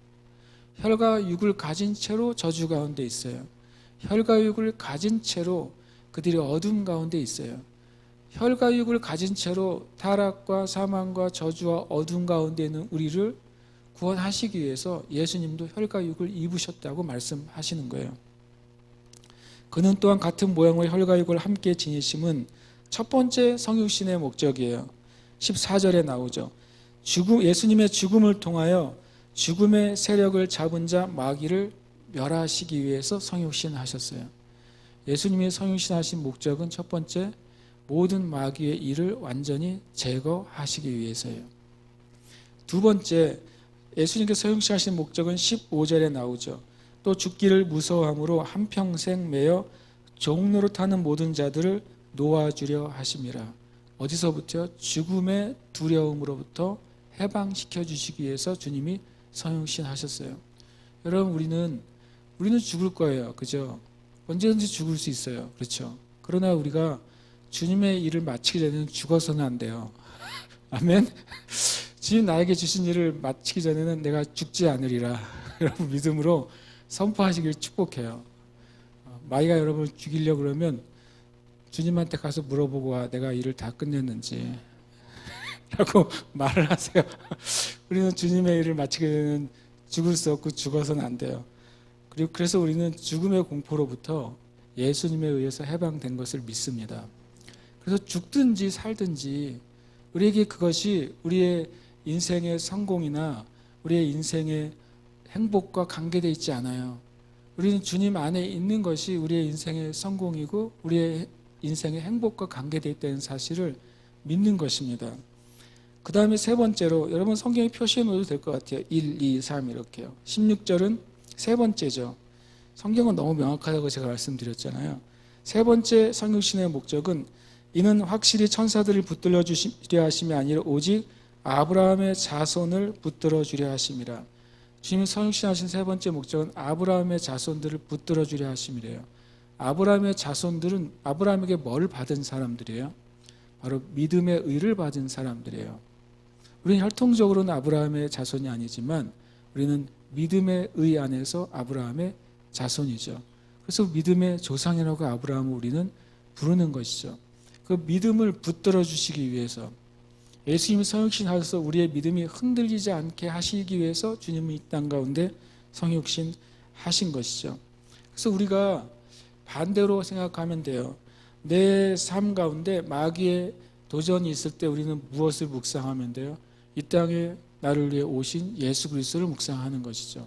혈과 육을 가진 채로 저주 가운데 있어요. 혈과 육을 가진 채로 그들이 어둠 가운데 있어요. 혈과 육을 가진 채로 타락과 사망과 저주와 어둠 가운데 있는 우리를 구원하시기 위해서 예수님도 혈과 육을 입으셨다고 말씀하시는 거예요. 그는 또한 같은 모양의 혈과 육을 함께 지니심은 첫 번째 성육신의 목적이에요. 14절에 나오죠. 예수님의 죽음을 통하여 죽음의 세력을 잡은 자 마귀를 멸하시기 위해서 성육신 하셨어요. 예수님이 성육신 하신 목적은 첫 번째, 모든 마귀의 일을 완전히 제거하시기 위해서예요. 두 번째, 예수님께서 성육신 하신 목적은 15절에 나오죠. 또 죽기를 무서워함으로 한평생 매여 종노릇하는 모든 자들을 놓아주려 하심이라. 어디서부터? 죽음의 두려움으로부터 해방시켜 주시기 위해서 주님이 성육신 하셨어요. 여러분, 우리는 죽을 거예요. 그죠? 언제든지 죽을 수 있어요. 그렇죠? 그러나 우리가 주님의 일을 마치기 전에는 죽어서는 안 돼요. 아멘? 주님 나에게 주신 일을 마치기 전에는 내가 죽지 않으리라. 여러분 믿음으로 선포하시길 축복해요. 마귀가 여러분을 죽이려고 그러면 주님한테 가서 물어보고 와, 내가 일을 다 끝냈는지 라고 말을 하세요. 우리는 주님의 일을 마치게 되면 죽을 수 없고 죽어서는 안 돼요. 그리고 그래서 우리는 죽음의 공포로부터 예수님에 의해서 해방된 것을 믿습니다. 그래서 죽든지 살든지 우리에게 그것이 우리의 인생의 성공이나 우리의 인생의 행복과 관계되어 있지 않아요. 우리는 주님 안에 있는 것이 우리의 인생의 성공이고 우리의 인생의 행복과 관계되어 있다는 사실을 믿는 것입니다. 그 다음에 세 번째로 여러분 성경에 표시해 놓어도 될 것 같아요. 1, 2, 3 이렇게요. 16절은 세 번째죠. 성경은 너무 명확하다고 제가 말씀드렸잖아요. 세 번째 성육신의 목적은 이는 확실히 천사들을 붙들어 주려 하심이 아니라 오직 아브라함의 자손을 붙들어 주려 하심이라. 주님이 성육신하신 세 번째 목적은 아브라함의 자손들을 붙들어 주려 하심이래요. 아브라함의 자손들은 아브라함에게 뭘 받은 사람들이에요? 바로 믿음의 의를 받은 사람들이에요. 우리는 혈통적으로는 아브라함의 자손이 아니지만 우리는 믿음의 의 안에서 아브라함의 자손이죠. 그래서 믿음의 조상이라고 아브라함을 우리는 부르는 것이죠. 그 믿음을 붙들어 주시기 위해서 예수님이 성육신 하셔서 우리의 믿음이 흔들리지 않게 하시기 위해서 주님은 이 땅 가운데 성육신 하신 것이죠. 그래서 우리가 반대로 생각하면 돼요. 내 삶 가운데 마귀의 도전이 있을 때 우리는 무엇을 묵상하면 돼요? 이 땅에 나를 위해 오신 예수 그리스도를 묵상하는 것이죠.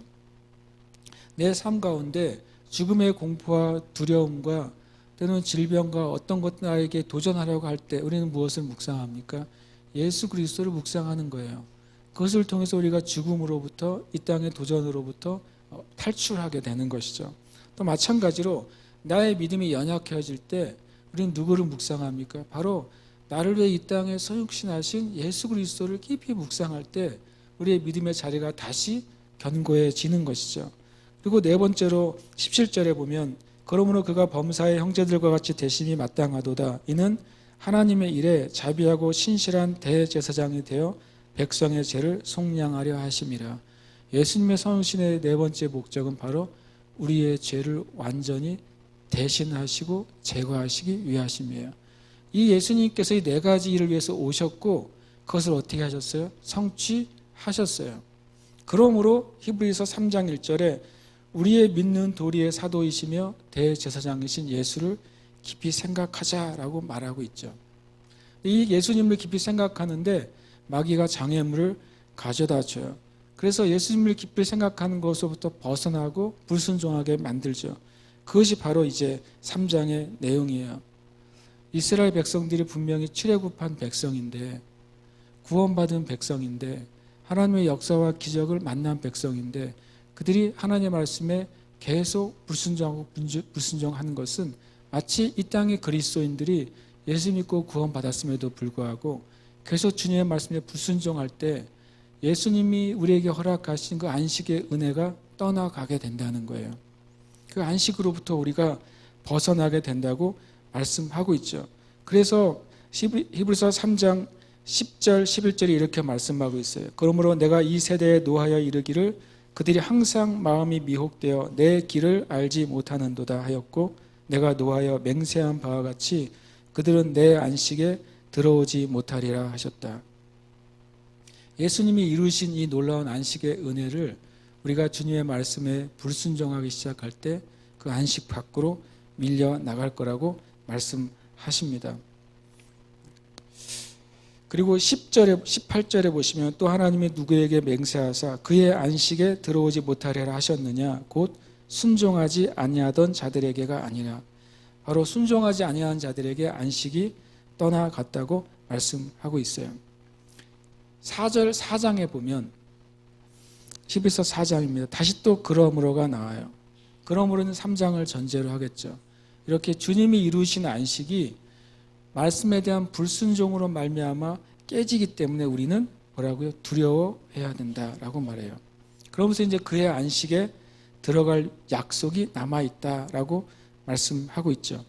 내 삶 가운데 죽음의 공포와 두려움과 또는 질병과 어떤 것 나에게 도전하려고 할 때 우리는 무엇을 묵상합니까? 예수 그리스도를 묵상하는 거예요. 그것을 통해서 우리가 죽음으로부터 이 땅의 도전으로부터 탈출하게 되는 것이죠. 또 마찬가지로 나의 믿음이 연약해질 때 우리는 누구를 묵상합니까? 바로 나를 위해 이 땅에 성육신하신 예수 그리스도를 깊이 묵상할 때 우리의 믿음의 자리가 다시 견고해지는 것이죠. 그리고 네 번째로 17절에 보면 그러므로 그가 범사의 형제들과 같이 대심이 마땅하도다. 이는 하나님의 일에 자비하고 신실한 대제사장이 되어 백성의 죄를 속량하려 하심이라. 예수님의 성육신의 네 번째 목적은 바로 우리의 죄를 완전히 대신하시고 제거하시기 위하심이에요. 이 예수님께서 이 네 가지 일을 위해서 오셨고 그것을 어떻게 하셨어요? 성취하셨어요. 그러므로 히브리서 3장 1절에 우리의 믿는 도리의 사도이시며 대제사장이신 예수를 깊이 생각하자라고 말하고 있죠. 이 예수님을 깊이 생각하는데 마귀가 장애물을 가져다 줘요. 그래서 예수님을 깊이 생각하는 것으로부터 벗어나고 불순종하게 만들죠. 그것이 바로 이제 3장의 내용이에요. 이스라엘 백성들이 분명히 출애굽한 백성인데 구원받은 백성인데 하나님의 역사와 기적을 만난 백성인데 그들이 하나님의 말씀에 계속 불순종하고 불순종하는 것은 마치 이 땅의 그리스도인들이 예수 믿고 구원받았음에도 불구하고 계속 주님의 말씀에 불순종할 때 예수님이 우리에게 허락하신 그 안식의 은혜가 떠나가게 된다는 거예요. 그 안식으로부터 우리가 벗어나게 된다고 말씀하고 있죠. 그래서 히브리서 3장 10절 11절이 이렇게 말씀하고 있어요. 그러므로 내가 이 세대에 노하여 이르기를 그들이 항상 마음이 미혹되어 내 길을 알지 못하는도다 하였고 내가 노하여 맹세한 바와 같이 그들은 내 안식에 들어오지 못하리라 하셨다. 예수님이 이루신 이 놀라운 안식의 은혜를 우리가 주님의 말씀에 불순종하기 시작할 때 그 안식 밖으로 밀려 나갈 거라고 말씀하십니다. 그리고 10절에 18절에 보시면 또 하나님이 누구에게 맹세하사 그의 안식에 들어오지 못하리라 하셨느냐 곧 순종하지 아니하던 자들에게가 아니라 바로 순종하지 아니하는 자들에게 안식이 떠나갔다고 말씀하고 있어요. 4절 4장에 보면 히브리서 4장입니다. 다시 또 그러므로가 나와요. 그러므로는 3장을 전제로 하겠죠. 이렇게 주님이 이루신 안식이 말씀에 대한 불순종으로 말미암아 깨지기 때문에 우리는 뭐라고요? 두려워해야 된다라고 말해요. 그러면서 이제 그의 안식에 들어갈 약속이 남아있다라고 말씀하고 있죠.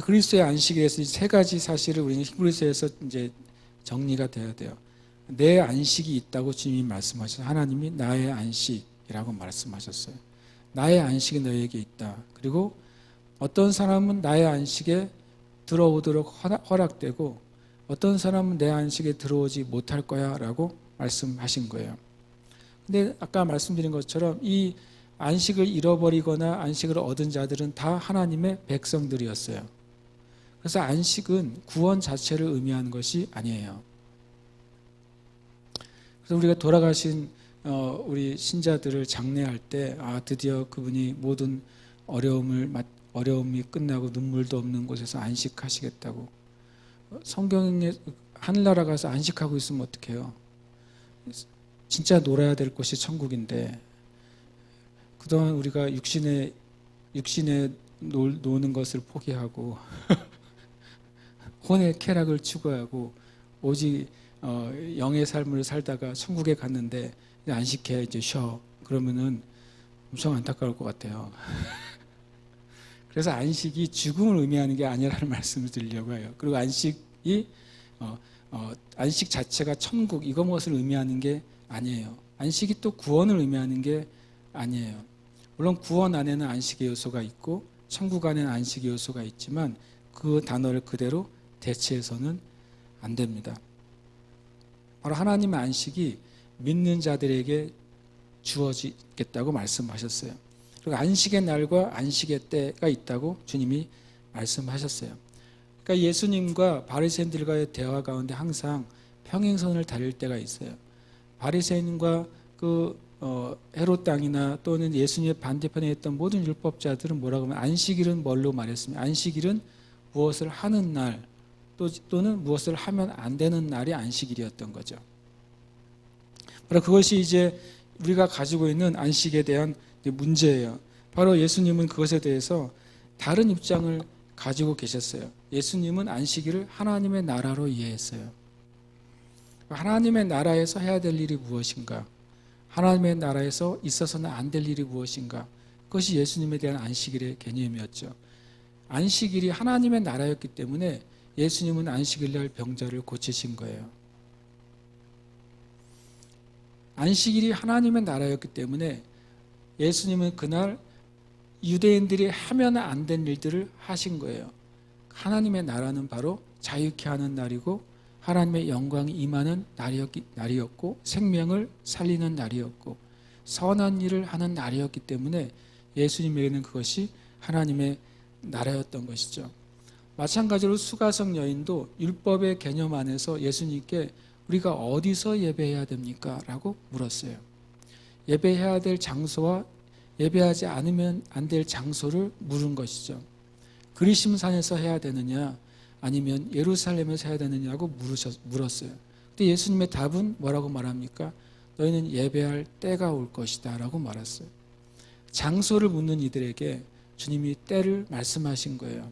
그리스도의 안식에 대해서 세 가지 사실을 우리는 히브리서에서 이제 정리가 돼야 돼요. 내 안식이 있다고 주님이 말씀하셨어요. 하나님이 나의 안식이라고 말씀하셨어요. 나의 안식이 너에게 있다. 그리고 어떤 사람은 나의 안식에 들어오도록 허락되고 어떤 사람은 내 안식에 들어오지 못할 거야 라고 말씀하신 거예요. 근데 아까 말씀드린 것처럼 이 안식을 잃어버리거나 안식을 얻은 자들은 다 하나님의 백성들이었어요. 그래서 안식은 구원 자체를 의미하는 것이 아니에요. 그래서 우리가 돌아가신 우리 신자들을 장례할 때 드디어 그분이 모든 어려움을 어려움이 끝나고 눈물도 없는 곳에서 안식하시겠다고. 성경에 하늘나라 가서 안식하고 있으면 어떡해요? 진짜 놀아야 될 곳이 천국인데 그동안 우리가 육신에 노는 것을 포기하고 혼의 쾌락을 추구하고 오직 영의 삶을 살다가 천국에 갔는데 안식해 이제 쉬어 그러면은 엄청 안타까울 것 같아요. 그래서 안식이 죽음을 의미하는 게 아니라는 말씀을 드리려고 해요. 그리고 안식이 안식 자체가 천국 이거 무엇을 의미하는 게 아니에요. 안식이 또 구원을 의미하는 게 아니에요. 물론 구원 안에는 안식의 요소가 있고 천국 안에는 안식의 요소가 있지만 그 단어를 그대로 대체해서는 안 됩니다. 바로 하나님의 안식이 믿는 자들에게 주어지겠다고 말씀하셨어요. 그리고 안식의 날과 안식의 때가 있다고 주님이 말씀하셨어요. 그러니까 예수님과 바리새인들과의 대화 가운데 항상 평행선을 달릴 때가 있어요. 바리새인과 헤롯 땅이나 또는 예수님의 반대편에 있던 모든 율법자들은 뭐라고 하면 안식일은 뭘로 말했습니까? 안식일은 무엇을 하는 날 또는 무엇을 하면 안 되는 날이 안식일이었던 거죠. 바로 그것이 이제 우리가 가지고 있는 안식에 대한 문제예요. 바로 예수님은 그것에 대해서 다른 입장을 가지고 계셨어요. 예수님은 안식일을 하나님의 나라로 이해했어요. 하나님의 나라에서 해야 될 일이 무엇인가? 하나님의 나라에서 있어서는 안 될 일이 무엇인가? 그것이 예수님에 대한 안식일의 개념이었죠. 안식일이 하나님의 나라였기 때문에 예수님은 안식일날 병자를 고치신 거예요. 안식일이 하나님의 나라였기 때문에 예수님은 그날 유대인들이 하면 안 된 일들을 하신 거예요. 하나님의 나라는 바로 자유케 하는 날이고 하나님의 영광이 임하는 날이었고 생명을 살리는 날이었고 선한 일을 하는 날이었기 때문에 예수님에게는 그것이 하나님의 나라였던 것이죠. 마찬가지로 수가성 여인도 율법의 개념 안에서 예수님께 우리가 어디서 예배해야 됩니까? 라고 물었어요. 예배해야 될 장소와 예배하지 않으면 안 될 장소를 물은 것이죠. 그리심산에서 해야 되느냐 아니면 예루살렘에서 해야 되느냐고 물었어요. 근데 예수님의 답은 뭐라고 말합니까? 너희는 예배할 때가 올 것이다 라고 말했어요. 장소를 묻는 이들에게 주님이 때를 말씀하신 거예요.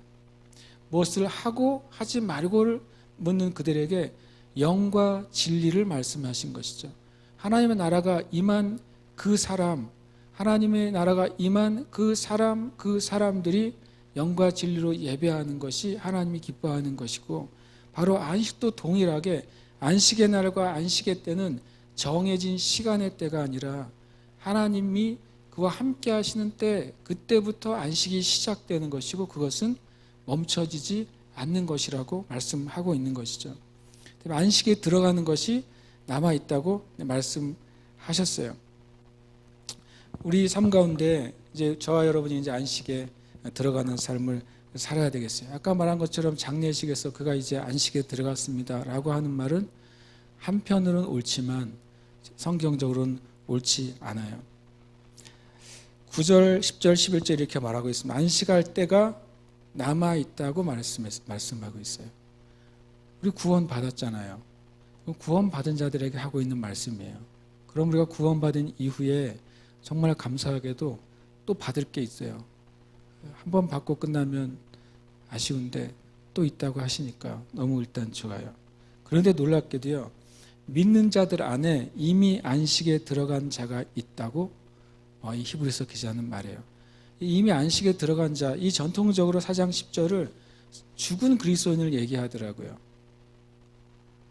무엇을 하고 하지 말고를 묻는 그들에게 영과 진리를 말씀하신 것이죠. 하나님의 나라가 임한 그 사람, 하나님의 나라가 임한 그 사람들이 영과 진리로 예배하는 것이 하나님이 기뻐하는 것이고 바로 안식도 동일하게 안식의 날과 안식의 때는 정해진 시간의 때가 아니라 하나님이 그와 함께 하시는 때 그때부터 안식이 시작되는 것이고 그것은 멈춰지지 않는 것이라고 말씀하고 있는 것이죠. 안식에 들어가는 것이 남아있다고 말씀하셨어요. 우리 삶 가운데 이제 저와 여러분이 이제 안식에 들어가는 삶을 살아야 되겠어요. 아까 말한 것처럼 장례식에서 그가 이제 안식에 들어갔습니다 라고 하는 말은 한편으로는 옳지만 성경적으로는 옳지 않아요. 9절, 10절, 11절 이렇게 말하고 있습니다. 안식할 때가 남아있다고 말씀하고 있어요. 우리 구원 받았잖아요. 구원 받은 자들에게 하고 있는 말씀이에요. 그럼 우리가 구원 받은 이후에 정말 감사하게도 또 받을 게 있어요. 한번 받고 끝나면 아쉬운데 또 있다고 하시니까 너무 일단 좋아요. 그런데 놀랍게도요, 믿는 자들 안에 이미 안식에 들어간 자가 있다고 이 히브리서 기자는 말해요. 이미 안식에 들어간 자, 이 전통적으로 4장 10절을 죽은 그리스도인을 얘기하더라고요.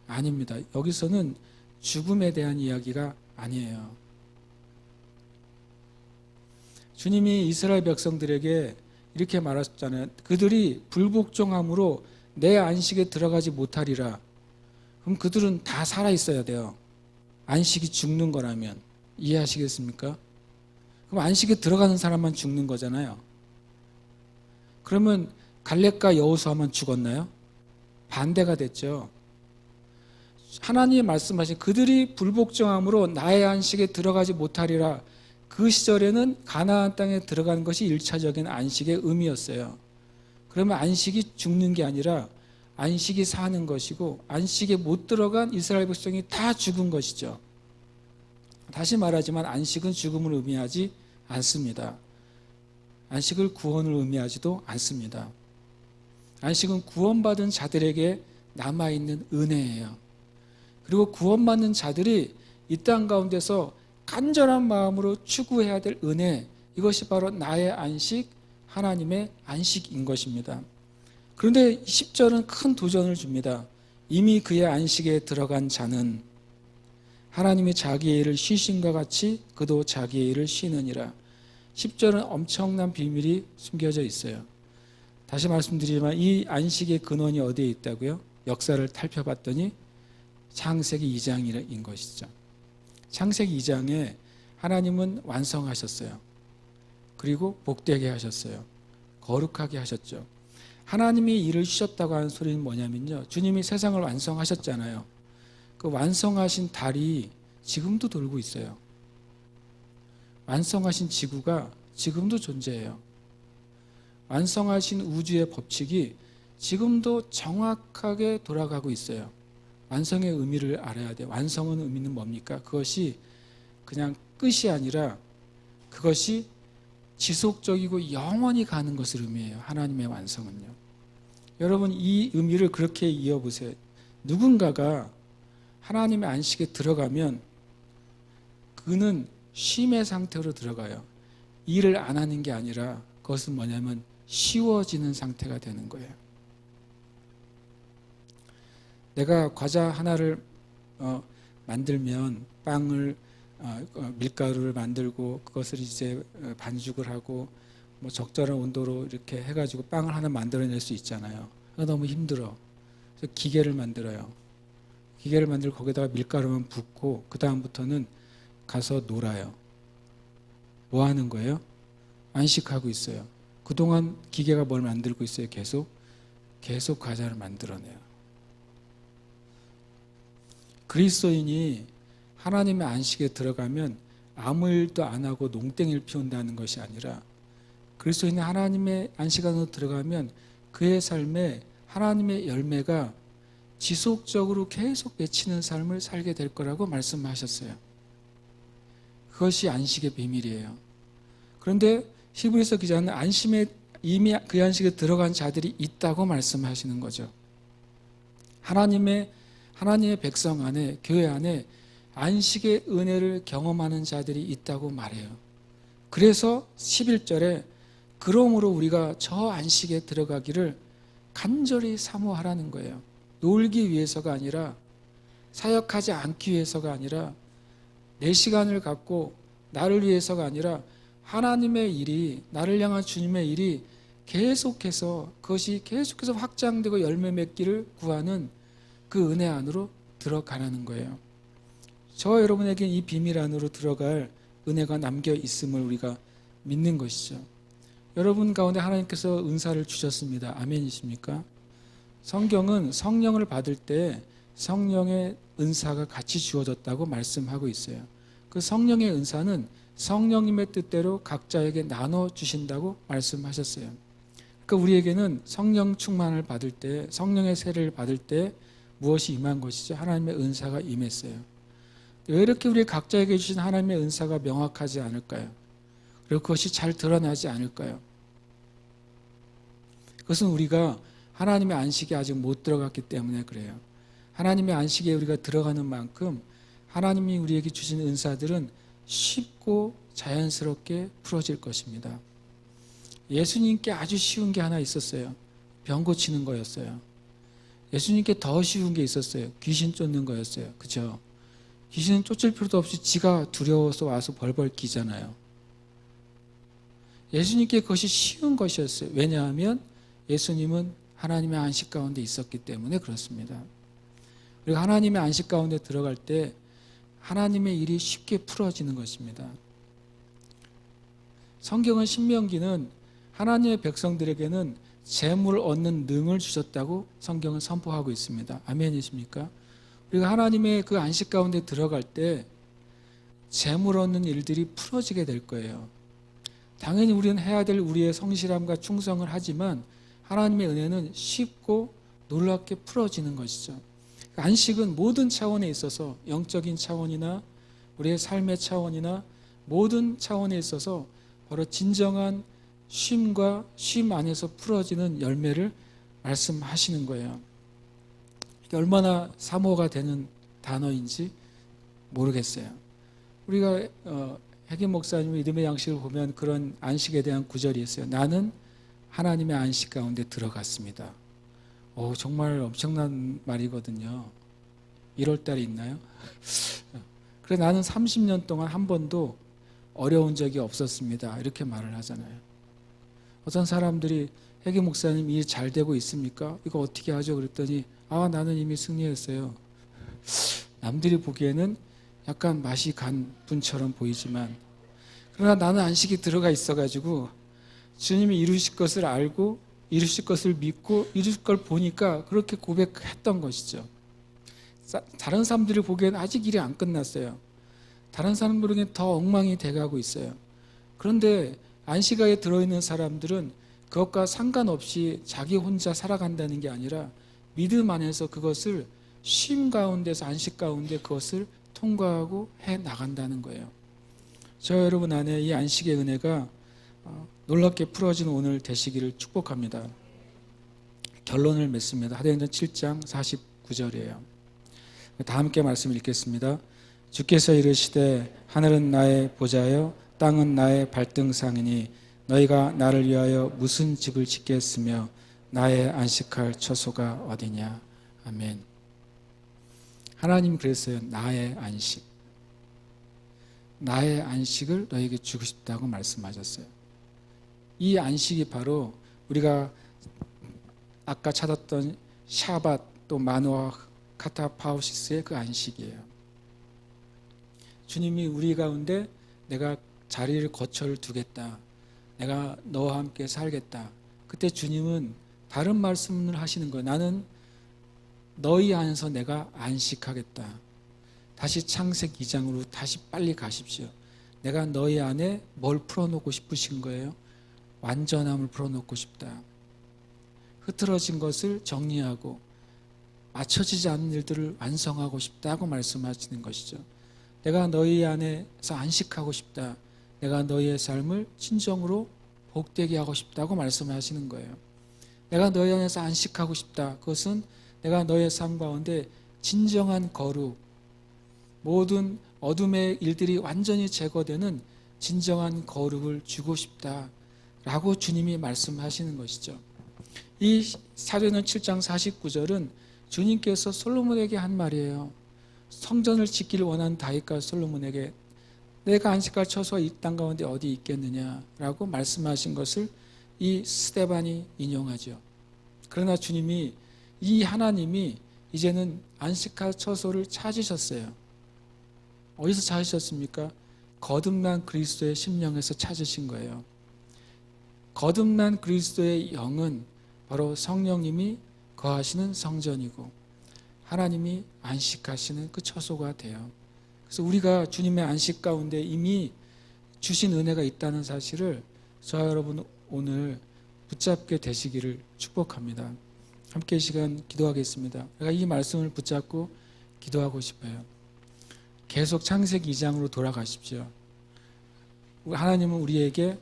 아닙니다. 여기서는 죽음에 대한 이야기가 아니에요. 주님이 이스라엘 백성들에게 이렇게 말하셨잖아요. 그들이 불복종함으로 내 안식에 들어가지 못하리라. 그럼 그들은 다 살아있어야 돼요. 안식이 죽는 거라면. 이해하시겠습니까? 그럼 안식에 들어가는 사람만 죽는 거잖아요. 그러면 갈렙과 여호수아만 죽었나요? 반대가 됐죠. 하나님이 말씀하신 그들이 불복종함으로 나의 안식에 들어가지 못하리라. 그 시절에는 가나안 땅에 들어가는 것이 1차적인 안식의 의미였어요. 그러면 안식이 죽는 게 아니라 안식이 사는 것이고, 안식에 못 들어간 이스라엘 백성이 다 죽은 것이죠. 다시 말하지만 안식은 죽음을 의미하지 않습니다. 안식을 구원을 의미하지도 않습니다. 안식은 구원받은 자들에게 남아있는 은혜예요. 그리고 구원받는 자들이 이 땅 가운데서 간절한 마음으로 추구해야 될 은혜, 이것이 바로 나의 안식, 하나님의 안식인 것입니다. 그런데 10절은 큰 도전을 줍니다. 이미 그의 안식에 들어간 자는 하나님이 자기의 일을 쉬심과 같이 그도 자기의 일을 쉬느니라. 10절은 엄청난 비밀이 숨겨져 있어요. 다시 말씀드리지만 이 안식의 근원이 어디에 있다고요? 역사를 살펴봤더니 창세기 2장인 것이죠. 창세기 2장에 하나님은 완성하셨어요. 그리고 복되게 하셨어요. 거룩하게 하셨죠. 하나님이 일을 쉬셨다고 하는 소리는 뭐냐면요, 주님이 세상을 완성하셨잖아요. 그 완성하신 달이 지금도 돌고 있어요. 완성하신 지구가 지금도 존재해요. 완성하신 우주의 법칙이 지금도 정확하게 돌아가고 있어요. 완성의 의미를 알아야 돼요. 완성의 의미는 뭡니까? 그것이 그냥 끝이 아니라 그것이 지속적이고 영원히 가는 것을 의미해요. 하나님의 완성은요. 여러분, 이 의미를 그렇게 이어보세요. 누군가가 하나님의 안식에 들어가면 그는 쉼의 상태로 들어가요. 일을 안 하는 게 아니라 그것은 뭐냐면 쉬워지는 상태가 되는 거예요. 내가 과자 하나를 만들면 빵을 밀가루를 만들고 그것을 이제 반죽을 하고 뭐 적절한 온도로 이렇게 해가지고 빵을 하나 만들어낼 수 있잖아요. 너무 힘들어. 그래서 기계를 만들어요. 기계를 만들고 거기다가 밀가루만 붓고 그 다음부터는 가서 놀아요. 뭐 하는 거예요? 안식하고 있어요. 그동안 기계가 뭘 만들고 있어요? 계속 과자를 만들어내요. 그리스도인이 하나님의 안식에 들어가면 아무 일도 안 하고 농땡이를 피운다는 것이 아니라, 그리스도인이 하나님의 안식 안으로 들어가면 그의 삶에 하나님의 열매가 지속적으로 계속 맺히는 삶을 살게 될 거라고 말씀하셨어요. 그것이 안식의 비밀이에요. 그런데 히브리서 기자는 이미 그 안식에 들어간 자들이 있다고 말씀하시는 거죠. 하나님의 백성 안에, 교회 안에 안식의 은혜를 경험하는 자들이 있다고 말해요. 그래서 11절에 그러므로 우리가 저 안식에 들어가기를 간절히 사모하라는 거예요. 놀기 위해서가 아니라, 사역하지 않기 위해서가 아니라, 내 시간을 갖고 나를 위해서가 아니라 하나님의 일이, 나를 향한 주님의 일이 계속해서, 그것이 계속해서 확장되고 열매 맺기를 구하는 그 은혜 안으로 들어가라는 거예요. 저와 여러분에게 이 비밀 안으로 들어갈 은혜가 남겨 있음을 우리가 믿는 것이죠. 여러분 가운데 하나님께서 은사를 주셨습니다. 아멘이십니까? 성경은 성령을 받을 때 성령의 은사가 같이 주어졌다고 말씀하고 있어요. 그 성령의 은사는 성령님의 뜻대로 각자에게 나눠 주신다고 말씀하셨어요. 그러니까 우리에게는 성령 충만을 받을 때, 성령의 세례를 받을 때 무엇이 임한 것이죠? 하나님의 은사가 임했어요. 왜 이렇게 우리 각자에게 주신 하나님의 은사가 명확하지 않을까요? 그리고 그것이 잘 드러나지 않을까요? 그것은 우리가 하나님의 안식에 아직 못 들어갔기 때문에 그래요. 하나님의 안식에 우리가 들어가는 만큼 하나님이 우리에게 주신 은사들은 쉽고 자연스럽게 풀어질 것입니다. 예수님께 아주 쉬운 게 하나 있었어요. 병 고치는 거였어요. 예수님께 더 쉬운 게 있었어요. 귀신 쫓는 거였어요. 그죠? 귀신은 쫓을 필요도 없이 지가 두려워서 와서 벌벌 기잖아요. 예수님께 그것이 쉬운 것이었어요. 왜냐하면 예수님은 하나님의 안식 가운데 있었기 때문에 그렇습니다. 그리고 하나님의 안식 가운데 들어갈 때 하나님의 일이 쉽게 풀어지는 것입니다. 성경은, 신명기는 하나님의 백성들에게는 재물을 얻는 능을 주셨다고 성경은 선포하고 있습니다. 아멘이십니까? 우리가 하나님의 그 안식 가운데 들어갈 때 재물 얻는 일들이 풀어지게 될 거예요. 당연히 우리는 해야 될 우리의 성실함과 충성을 하지만 하나님의 은혜는 쉽고 놀랍게 풀어지는 것이죠. 안식은 모든 차원에 있어서 영적인 차원이나 우리의 삶의 차원이나 모든 차원에 있어서 바로 진정한 쉼과 쉼 안에서 풀어지는 열매를 말씀하시는 거예요. 이게 얼마나 사모가 되는 단어인지 모르겠어요. 우리가 해김 목사님 믿음의 양식을 보면 그런 안식에 대한 구절이 있어요. 나는 하나님의 안식 가운데 들어갔습니다. 정말 엄청난 말이거든요. 1월 달에 있나요? 그래 나는 30년 동안 한 번도 어려운 적이 없었습니다. 이렇게 말을 하잖아요. 어떤 사람들이 해김 목사님 일 잘 되고 있습니까? 이거 어떻게 하죠? 그랬더니 나는 이미 승리했어요. 남들이 보기에는 약간 맛이 간 분처럼 보이지만 그러나 나는 안식이 들어가 있어가지고 주님이 이루실 것을 알고 이루실 것을 믿고 이루실 걸 보니까 그렇게 고백했던 것이죠. 다른 사람들이 보기에는 아직 일이 안 끝났어요. 다른 사람들에게는 더 엉망이 돼가고 있어요. 그런데 안식아에 들어있는 사람들은 그것과 상관없이 자기 혼자 살아간다는 게 아니라 믿음 안에서 그것을 쉼 가운데서 안식 가운데 그것을 통과하고 해 나간다는 거예요. 저 여러분 안에 이 안식의 은혜가 놀랍게 풀어지는 오늘 되시기를 축복합니다. 결론을 맺습니다. 사도행전 7장 49절이에요. 다 함께 말씀 읽겠습니다. 주께서 이르시되 하늘은 나의 보좌요 땅은 나의 발등상이니 너희가 나를 위하여 무슨 집을 짓겠으며 나의 안식할 처소가 어디냐. 아멘. 하나님 그랬어요. 나의 안식. 나의 안식을 너에게 주고 싶다고 말씀하셨어요. 이 안식이 바로 우리가 아까 찾았던 샤밧 또 마노아 카타파우시스의 그 안식이에요. 주님이 우리 가운데 내가 자리를 거처를 두겠다. 내가 너와 함께 살겠다. 그때 주님은 다른 말씀을 하시는 거예요. 나는 너희 안에서 내가 안식하겠다. 다시 창세기 2장으로 다시 빨리 가십시오. 내가 너희 안에 뭘 풀어놓고 싶으신 거예요? 완전함을 풀어놓고 싶다. 흐트러진 것을 정리하고 맞춰지지 않는 일들을 완성하고 싶다고 말씀하시는 것이죠. 내가 너희 안에서 안식하고 싶다. 내가 너희의 삶을 진정으로 복되게 하고 싶다고 말씀하시는 거예요. 내가 너희 안에서 안식하고 싶다. 그것은 내가 너의 삶 가운데 진정한 거룩, 모든 어둠의 일들이 완전히 제거되는 진정한 거룩을 주고 싶다라고 주님이 말씀하시는 것이죠. 이 사도행전 7장 49절은 주님께서 솔로몬에게 한 말이에요. 성전을 짓기를 원하는 다윗과 솔로몬에게 내가 안식할 처소가 이 땅 가운데 어디 있겠느냐라고 말씀하신 것을 이 스데반이 인용하죠. 그러나 주님이 이 하나님이 이제는 안식할 처소를 찾으셨어요. 어디서 찾으셨습니까? 거듭난 그리스도의 심령에서 찾으신 거예요. 거듭난 그리스도의 영은 바로 성령님이 거하시는 성전이고 하나님이 안식하시는 그 처소가 돼요. 그래서 우리가 주님의 안식 가운데 이미 주신 은혜가 있다는 사실을 저와 여러분 오늘 붙잡게 되시기를 축복합니다. 함께 이 시간 기도하겠습니다. 제가 이 말씀을 붙잡고 기도하고 싶어요. 계속 창세기 2장으로 돌아가십시오. 하나님은 우리에게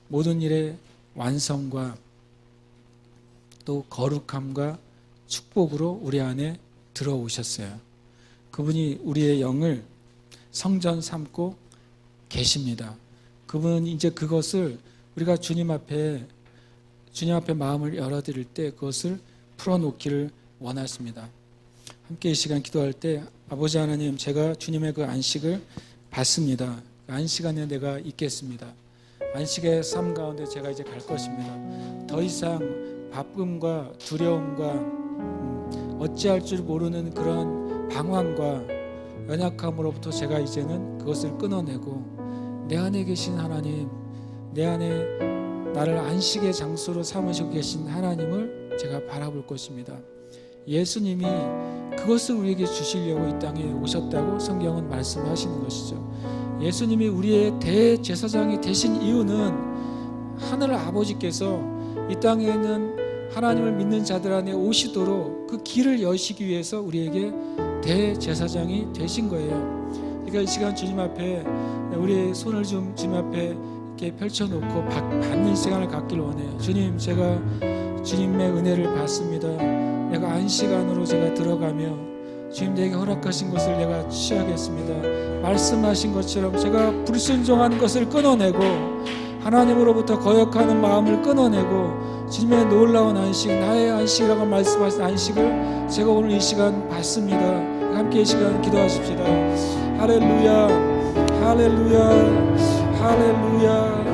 모든 일의 완성과 또 거룩함과 축복으로 우리 안에 들어오셨어요. 그분이 우리의 영을 성전 삼고 계십니다. 그분은 이제 그것을 우리가 주님 앞에 마음을 열어드릴 때 그것을 풀어놓기를 원하십니다. 함께 이 시간 기도할 때 아버지 하나님, 제가 주님의 그 안식을 받습니다. 그 안식 안에 내가 있겠습니다. 안식의 삶 가운데 제가 이제 갈 것입니다. 더 이상 바쁨과 두려움과 어찌할 줄 모르는 그런 방황과 연약함으로부터 제가 이제는 그것을 끊어내고 내 안에 계신 하나님, 내 안에 나를 안식의 장소로 삼으시고 계신 하나님을 제가 바라볼 것입니다. 예수님이 그것을 우리에게 주시려고 이 땅에 오셨다고 성경은 말씀하시는 것이죠. 예수님이 우리의 대제사장이 되신 이유는 하늘 아버지께서 이 땅에 있는 하나님을 믿는 자들 안에 오시도록 그 길을 여시기 위해서 우리에게 대제사장이 되신 거예요. 그러니까 이 시간 주님 앞에 우리의 손을 좀 주님 앞에 이렇게 펼쳐놓고 받는 시간을 갖기를 원해요. 주님, 제가 주님의 은혜를 받습니다. 내가 안식안으로 제가 들어가며 주님 내게 허락하신 것을 내가 취하겠습니다. 말씀하신 것처럼 제가 불순종한 것을 끊어내고 하나님으로부터 거역하는 마음을 끊어내고 주님의 놀라운 안식, 나의 안식이라고 말씀하신 안식을 제가 오늘 이 시간 받습니다. 함께 이 시간 기도하십시다. 할렐루야, 할렐루야, 할렐루야.